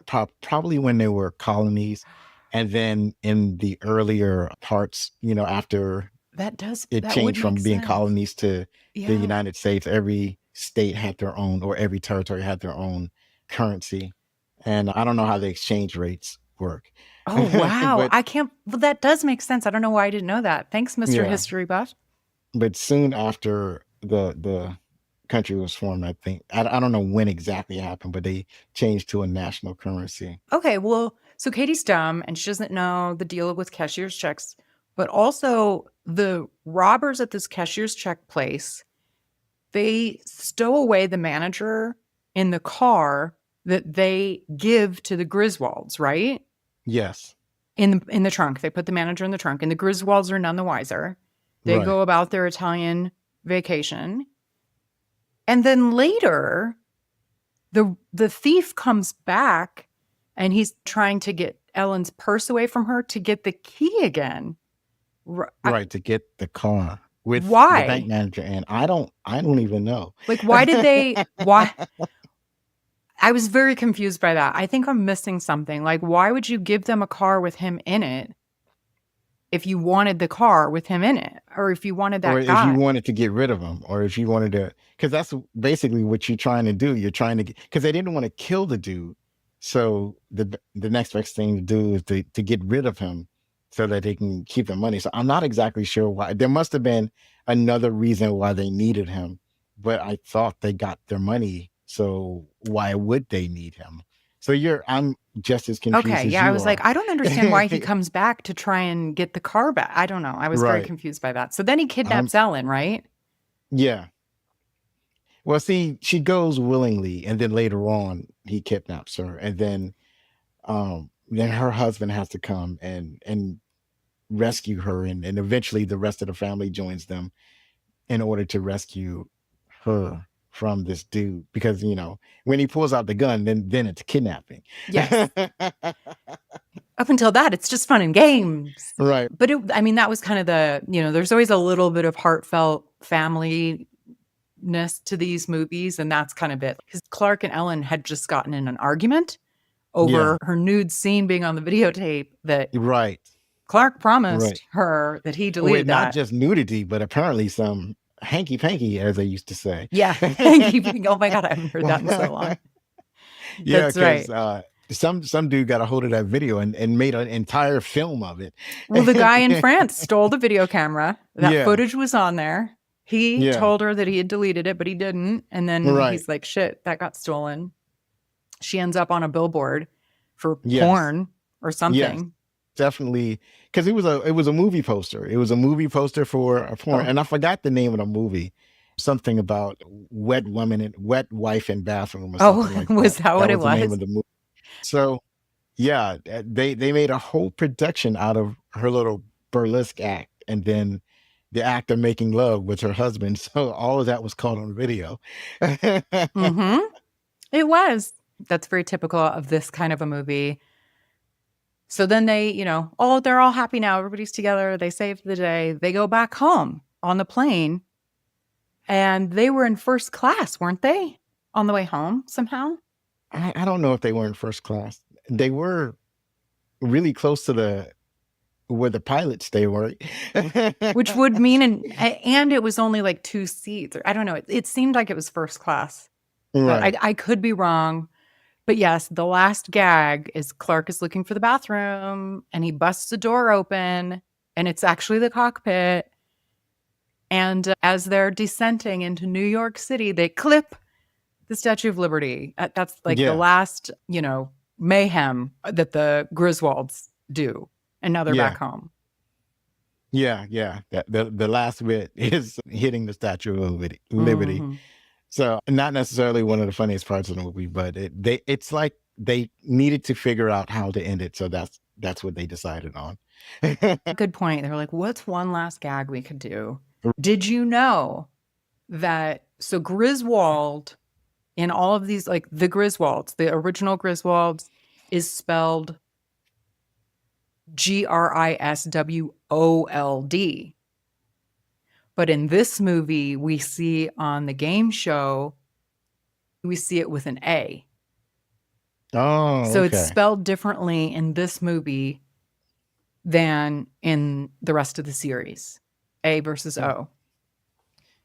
probably when they were colonies, and then in the earlier parts, after That does it that changed would from make being sense. colonies to Yeah. the United States, every state had their own, or every territory had their own currency. And I don't know how the exchange rates work. Oh, wow. But- I can't. Well, that does make sense. I don't know why I didn't know that. Thanks, Mr. Yeah. History Buff. But soon after the country was formed, I think, I don't know when exactly it happened, but they changed to a national currency. Okay, well, so Katie's dumb and she doesn't know the deal with cashier's checks, but also the robbers at this cashier's check place, they stow away the manager in the car that they give to the Griswolds, right? Yes. In the trunk. They put the manager in the trunk, and the Griswolds are none the wiser. They Right. go about their Italian vacation. And then later, the thief comes back and he's trying to get Ellen's purse away from her to get the key again. Right, to get the car with Why? the bank manager. And I don't even know. Like, why did they why I was very confused by that. I think I'm missing something. Like, why would you give them a car with him in it if you wanted the car with him in it? Or if you wanted that Or guy? if you wanted to get rid of him, or if you wanted to, because that's basically what you're trying to do. You're trying to, because they didn't want to kill the dude. So the next best thing to do is to get rid of him so that they can keep the money. So I'm not exactly sure why. There must have been another reason why they needed him, but I thought they got their money. So why would they need him? So I'm just as confused Okay, as yeah, you I was are. like, I don't understand why he comes back to try and get the car back. I don't know. I was very Right. confused by that. So then he kidnaps Ellen, right? Yeah. Well, see, she goes willingly, and then later on he kidnaps her, and then her husband has to come and rescue her, and eventually the rest of the family joins them in order to rescue her from this dude, because when he pulls out the gun, then it's kidnapping. Yes. Up until that, it's just fun and games. Right. But that was kind of there's always a little bit of heartfelt family-ness to these movies, and that's kind of it. Because Clark and Ellen had just gotten in an argument over her nude scene being on the videotape that Right. Clark promised Right. her that he With deleted that. not just nudity, but apparently some hanky-panky, as they used to say. Yeah. Oh my God, I haven't heard that in so long. Yeah, That's right. because some dude got a hold of that video and made an entire film of it. Well, the guy in France stole the video camera. That Yeah. footage was on there. He Yeah. told her that he had deleted it, but he didn't. And then Right. he's like, shit, that got stolen. She ends up on a billboard for Yes. porn or something. Definitely, because it was a movie poster. It was a movie poster for a porn, and I forgot the name of the movie. Something about wet wife in bathroom. Or Oh, something like was that what it was? The name was? of the movie. So, yeah, they made a whole production out of her little burlesque act, and then the act of making love with her husband. So all of that was caught on video. Mm-hmm. It was. That's very typical of this kind of a movie. So then they, they're all happy now. Everybody's together. They saved the day. They go back home on the plane. And they were in first class, weren't they? On the way home somehow? I don't know if they were in first class. They were really close to where the pilots stay, were. Which would mean, and it was only like 2 seats. Or I don't know. It seemed like it was first class. Right. I could be wrong. But yes, the last gag is Clark is looking for the bathroom and he busts the door open and it's actually the cockpit. And as they're descending into New York City, they clip the Statue of Liberty. That's like the last, mayhem that the Griswolds do. And now they're back home. Yeah. The last bit is hitting the Statue of Liberty. Mm-hmm. So not necessarily one of the funniest parts of the movie, but it's like they needed to figure out how to end it. So that's what they decided on. Good point. They were like, what's one last gag we could do? Did you know that, so Griswold in all of these, like the Griswolds, the original Griswolds is spelled Griswold. But in this movie, we see on the game show, we see it with an A. Oh, so it's spelled differently in this movie than in the rest of the series. A versus O.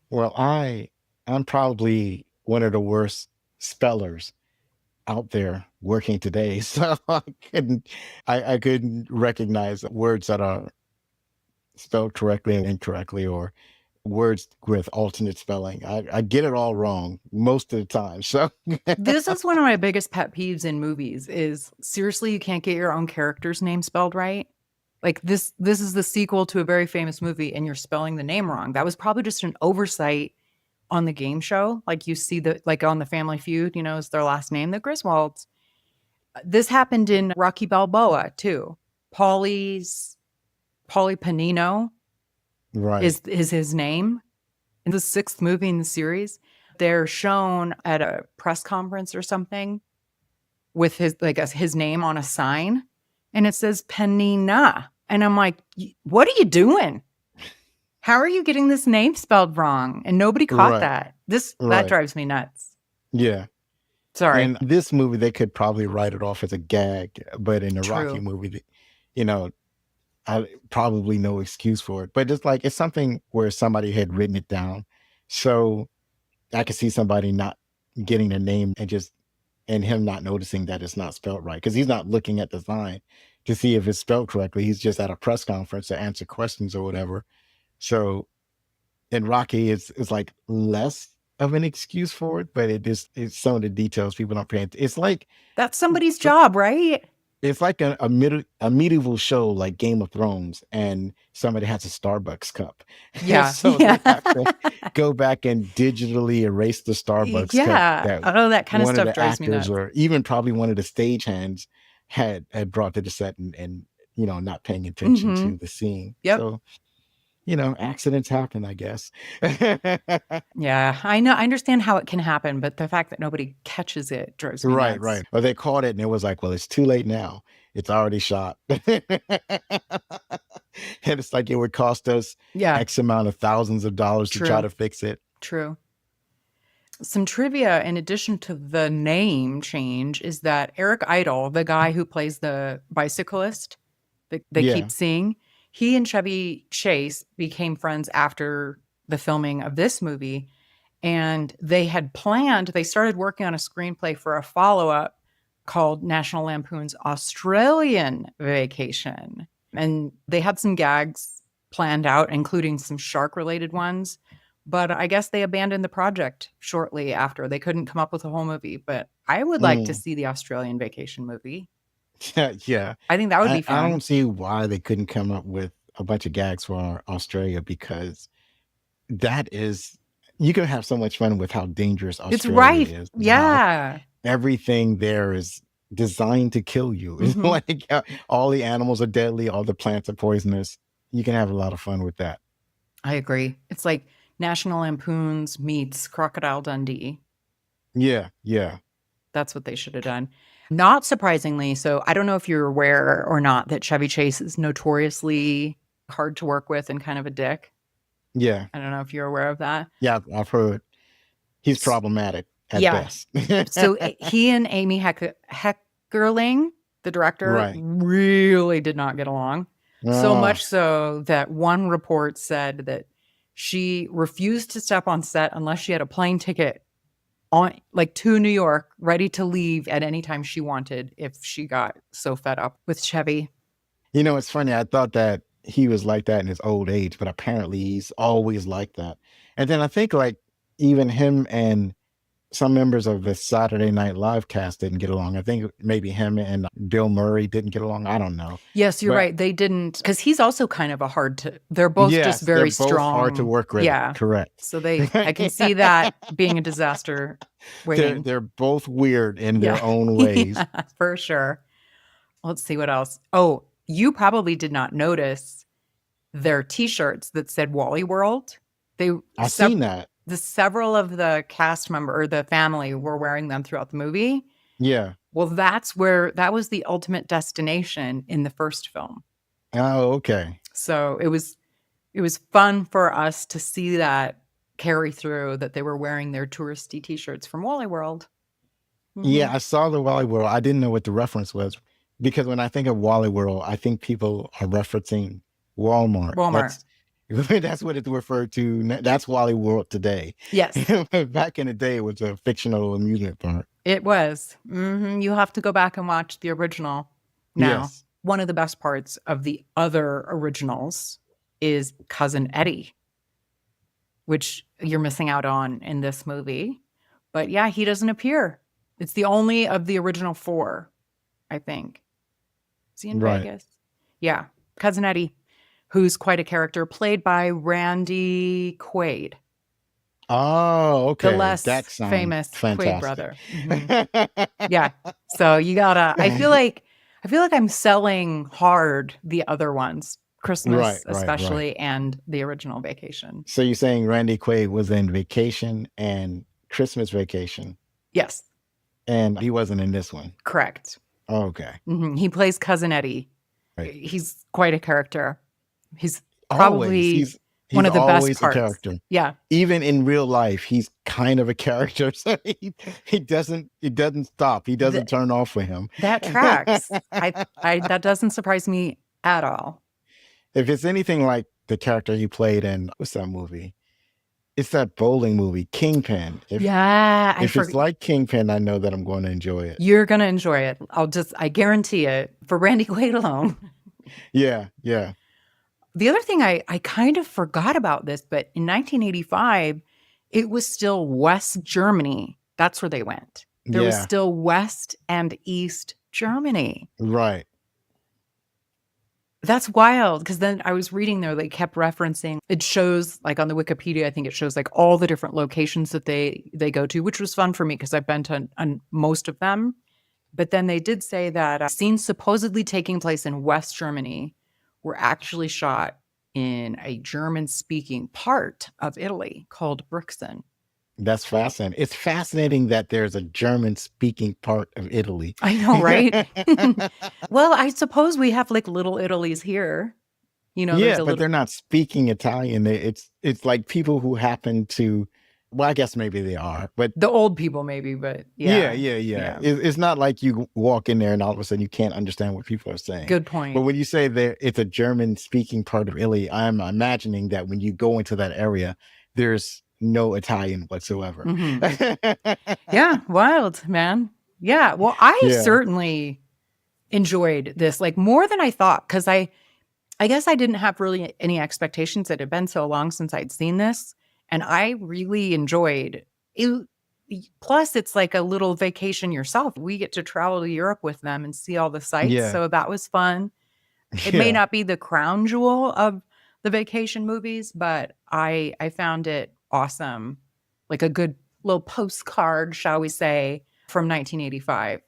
Well, I'm probably one of the worst spellers out there working today. So I couldn't recognize words that are spelled correctly and incorrectly, or words with alternate spelling. I get it all wrong most of the time. So this is one of my biggest pet peeves in movies is, seriously, you can't get your own character's name spelled right. Like this is the sequel to a very famous movie and you're spelling the name wrong. That was probably just an oversight on the game show. Like you see like on the Family Feud, is their last name, the Griswolds. This happened in Rocky Balboa too. Paulie Panino. Right. is his name. In the 6th movie in the series, they're shown at a press conference or something with his name on a sign, and it says Penina. And I'm like, what are you doing? How are you getting this name spelled wrong? And nobody caught that. That drives me nuts. Yeah. Sorry. In this movie, they could probably write it off as a gag, but in the Rocky movie, I probably no excuse for it. But it's something where somebody had written it down. So I could see somebody not getting the name and him not noticing that it's not spelled right. Because he's not looking at the sign to see if it's spelled correctly. He's just at a press conference to answer questions or whatever. So in Rocky, it's like less of an excuse for it, but it's some of the details people don't pay attention. It's like that's somebody's job, right? It's like a medieval show like Game of Thrones, and somebody has a Starbucks cup. Yeah. So they have to go back and digitally erase the Starbucks cup. That kind of stuff drives me nuts. Or even probably one of the stagehands had brought to the set and not paying attention to the scene. Yep. So, accidents happen, I guess. Yeah, I know. I understand how it can happen, but the fact that nobody catches it drives me nuts. Right. Or they caught it and it was like, well, it's too late now. It's already shot. And it's like it would cost us X amount of thousands of dollars to try to fix it. True. Some trivia in addition to the name change is that Eric Idle, the guy who plays the bicyclist that they keep seeing, he and Chevy Chase became friends after the filming of this movie. And they started working on a screenplay for a follow-up called National Lampoon's Australian Vacation. And they had some gags planned out, including some shark-related ones. But I guess they abandoned the project shortly after. They couldn't come up with a whole movie. But I would like to see the Australian Vacation movie. Yeah. I think that would be fun. I don't see why they couldn't come up with a bunch of gags for Australia, because you can have so much fun with how dangerous Australia is. Yeah. Everything there is designed to kill you. It's like all the animals are deadly, all the plants are poisonous. You can have a lot of fun with that. I agree. It's like National Lampoons meets Crocodile Dundee. Yeah, yeah. That's what they should have done. Not surprisingly, so I don't know if you're aware or not that Chevy Chase is notoriously hard to work with and kind of a dick. Yeah. I don't know if you're aware of that. Yeah, I've heard he's problematic at best. So he and Amy Heckerling, the director, really did not get along. So much so that one report said that she refused to step on set unless she had a plane ticket to New York, ready to leave at any time she wanted if she got so fed up with Chevy. You know, it's funny. I thought that he was like that in his old age, but apparently he's always like that. And then I think like even him and some members of the Saturday Night Live cast didn't get along. I think maybe him and Bill Murray didn't get along. I don't know. Yes, you're right. They didn't, because he's also kind of they're both just very they're both strong. hard to work with. Yeah. Correct. So I can see that being a disaster waiting. They're both weird in their own ways. Yeah, for sure. Let's see what else. Oh, you probably did not notice their T-shirts that said Wally World. I've seen that. Several of the cast member or the family were wearing them throughout the movie. Yeah. Well, that was the ultimate destination in the first film. Oh, okay. So it was fun for us to see that carry through, that they were wearing their touristy T-shirts from Wally World. Mm-hmm. Yeah, I saw the Wally World. I didn't know what the reference was because when I think of Wally World, I think people are referencing Walmart. That's what it's referred to. That's Wally World today. Yes. Back in the day, it was a fictional amusement park. It was. Mm-hmm. You have to go back and watch the original now. Yes. One of the best parts of the other originals is Cousin Eddie, which you're missing out on in this movie. But yeah, he doesn't appear. It's the only of the original 4, I think. Is he in Vegas? Yeah. Cousin Eddie, who's quite a character, played by Randy Quaid. Oh, okay. The less famous fantastic. Quaid brother. Mm-hmm. Yeah. So you gotta, I feel like I'm selling hard the other ones. Christmas especially, and the original Vacation. So you're saying Randy Quaid was in Vacation and Christmas Vacation? Yes. And he wasn't in this one? Correct. Oh, okay. Mm-hmm. He plays Cousin Eddie. Right. He's quite a character. He's probably he's one of the best parts. A character. Yeah. Even in real life, he's kind of a character. So he doesn't stop. He doesn't turn off for him. That tracks. That doesn't surprise me at all. If it's anything like the character he played in, what's that movie? It's that bowling movie, Kingpin. If it's like Kingpin, I know that I'm going to enjoy it. You're going to enjoy it. I guarantee it for Randy Quaid alone. Yeah, yeah. The other thing I kind of forgot about this, but in 1985, it was still West Germany. That's where they went. There was still West and East Germany. Right. That's wild, because then I was reading there, they kept referencing, it shows like on the Wikipedia, I think it shows like all the different locations that they go to, which was fun for me because I've been to on most of them. But then they did say that scenes supposedly taking place in West Germany were actually shot in a German-speaking part of Italy called Brixen. That's fascinating. It's fascinating that there's a German-speaking part of Italy. I know, right? Well, I suppose we have like little Italies here. You know, but they're not speaking Italian. It's like people who happen to. Well, I guess maybe they are, but the old people maybe. But yeah. It's not like you walk in there and all of a sudden you can't understand what people are saying. Good point. But when you say it's a German-speaking part of Italy, I'm imagining that when you go into that area, there's no Italian whatsoever. Mm-hmm. Yeah, wild, man. Yeah, well, I certainly enjoyed this, like more than I thought, because I guess I didn't have really any expectations. It had been so long since I'd seen this, and I really enjoyed it. Plus, it's like a little vacation yourself. We get to travel to Europe with them and see all the sights, so that was fun. It may not be the crown jewel of the vacation movies, but I found it awesome, like a good little postcard, shall we say, from 1985.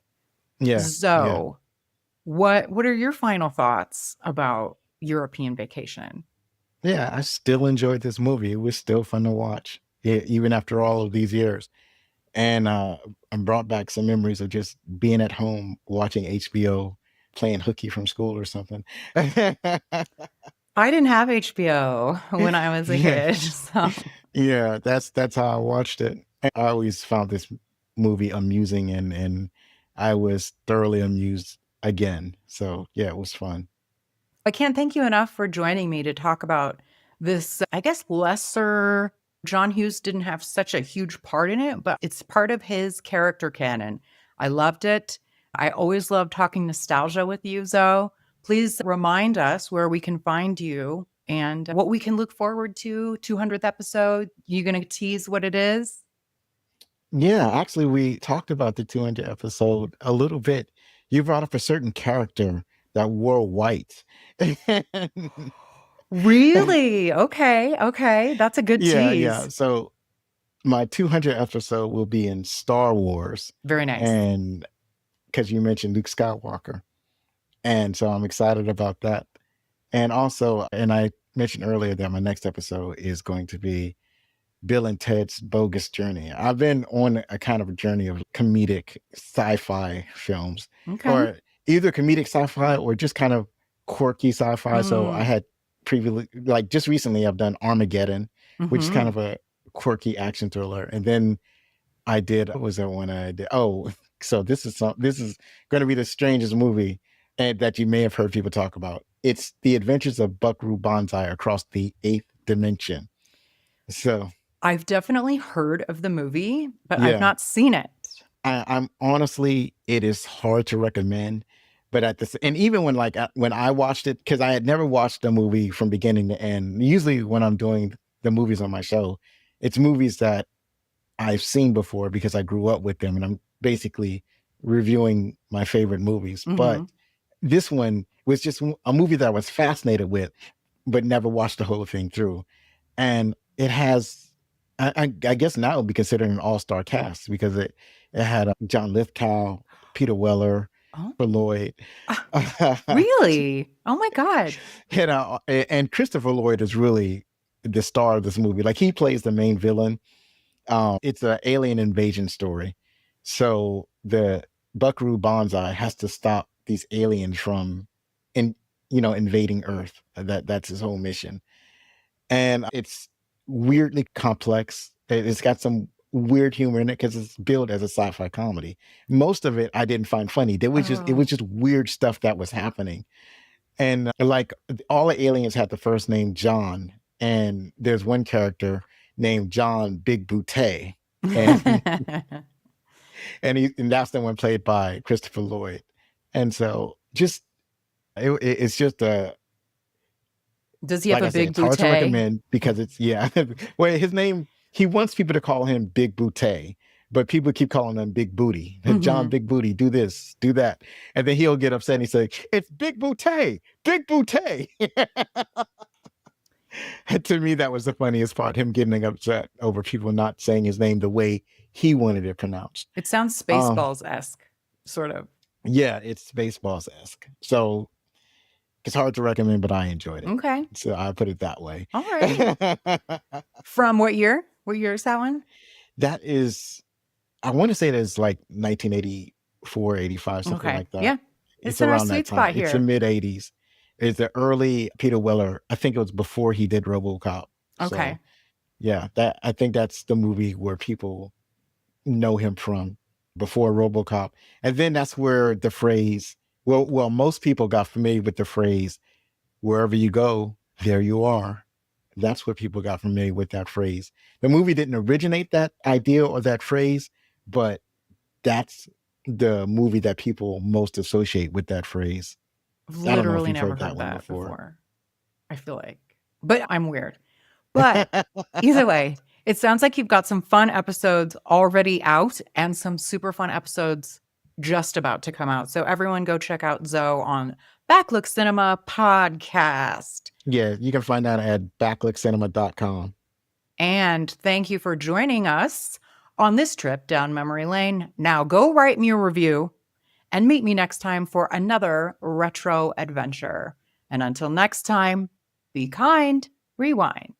What are your final thoughts about European Vacation? Yeah, I still enjoyed this movie. It was still fun to watch, even after all of these years. And and brought back some memories of just being at home watching HBO, playing hooky from school or something. I didn't have HBO when I was a Yeah, kid. So yeah, that's how I watched it. I always found this movie amusing, and I was thoroughly amused again. So yeah, it was fun. I can't thank you enough for joining me to talk about this, I guess, lesser. John Hughes didn't have such a huge part in it, but it's part of his character canon. I loved it. I always love talking nostalgia with you, Zoe. Please remind us where we can find you and what we can look forward to. 200th episode. You going to tease what it is? Yeah, actually, we talked about the 200 episode a little bit. You brought up a certain character that wore white. Really? Okay. Okay. That's a good Yeah, yeah. tease. So my 200 episode will be in Star Wars, Very nice. and because you mentioned Luke Skywalker, and so I'm excited about that. And also, and I mentioned earlier that my next episode is going to be Bill and Ted's Bogus Journey. I've been on a kind of a journey of comedic sci-fi films, Okay. or either comedic sci-fi or just kind of quirky sci-fi. So I had previously, like just recently, I've done Armageddon, which is kind of a quirky action thriller, and then I did. What was that one I did? Oh, so this is going to be the strangest movie and that you may have heard people talk about. It's The Adventures of Buckaroo Banzai Across the Eighth Dimension. So I've definitely heard of the movie, but I've yeah, not seen it. I'm honestly, it is hard to recommend. But at this, and even when I watched it, because I had never watched a movie from beginning to end. Usually, when I'm doing the movies on my show, it's movies that I've seen before because I grew up with them, and I'm basically reviewing my favorite movies. But this one was just a movie that I was fascinated with, but never watched the whole thing through. And it has, I guess now it would be considered an all-star cast because it had John Lithgow, Peter Weller, Christopher Lloyd. Really? Oh my God. And Christopher Lloyd is really the star of this movie. Like he plays the main villain. It's an alien invasion story. So the Buckaroo Banzai has to stop these aliens from invading Earth. That's his whole mission. And it's weirdly complex. It's got some weird humor in it because it's billed as a sci-fi comedy. Most of it I didn't find funny. It was just weird stuff that was happening. And like all the aliens had the first name John, and there's one character named John Big Boutte, and and that's the one played by Christopher Lloyd. And so it's just a, Does he have like a big it's hard to bouquet? recommend because it's well, his name, he wants people to call him Big Boutte, but people keep calling him Big Booty. John Big Booty, do this, do that. And then he'll get upset and he say, it's Big Boutte, Big Boutte. To me, that was the funniest part, him getting upset over people not saying his name the way he wanted it pronounced. It sounds Spaceballs-esque, sort of. Yeah, it's Spaceballs-esque. So it's hard to recommend, but I enjoyed it. Okay. So I put it that way. All right. From what year? What year is that one? That is, I want to say it is like 1984, 85, something like that. Yeah. It's in our sweet spot here. It's the mid 80s. It's the early Peter Weller. I think it was before he did RoboCop. Okay. So, yeah, I think that's the movie where people know him from, before RoboCop. And then that's where the phrase, well, most people got familiar with the phrase, wherever you go, there you are. That's what people got familiar with that phrase. The movie didn't originate that idea or that phrase, but that's the movie that people most associate with that phrase. Literally never heard that before. I feel like, but I'm weird. But either way, it sounds like you've got some fun episodes already out and some super fun episodes just about to come out. So everyone go check out Zoe on Backlook Cinema Podcast. Yeah, you can find that at backlookcinema.com. And thank you for joining us on this trip down memory lane. Now go write me a review and meet me next time for another retro adventure. And until next time, be kind, Rewind.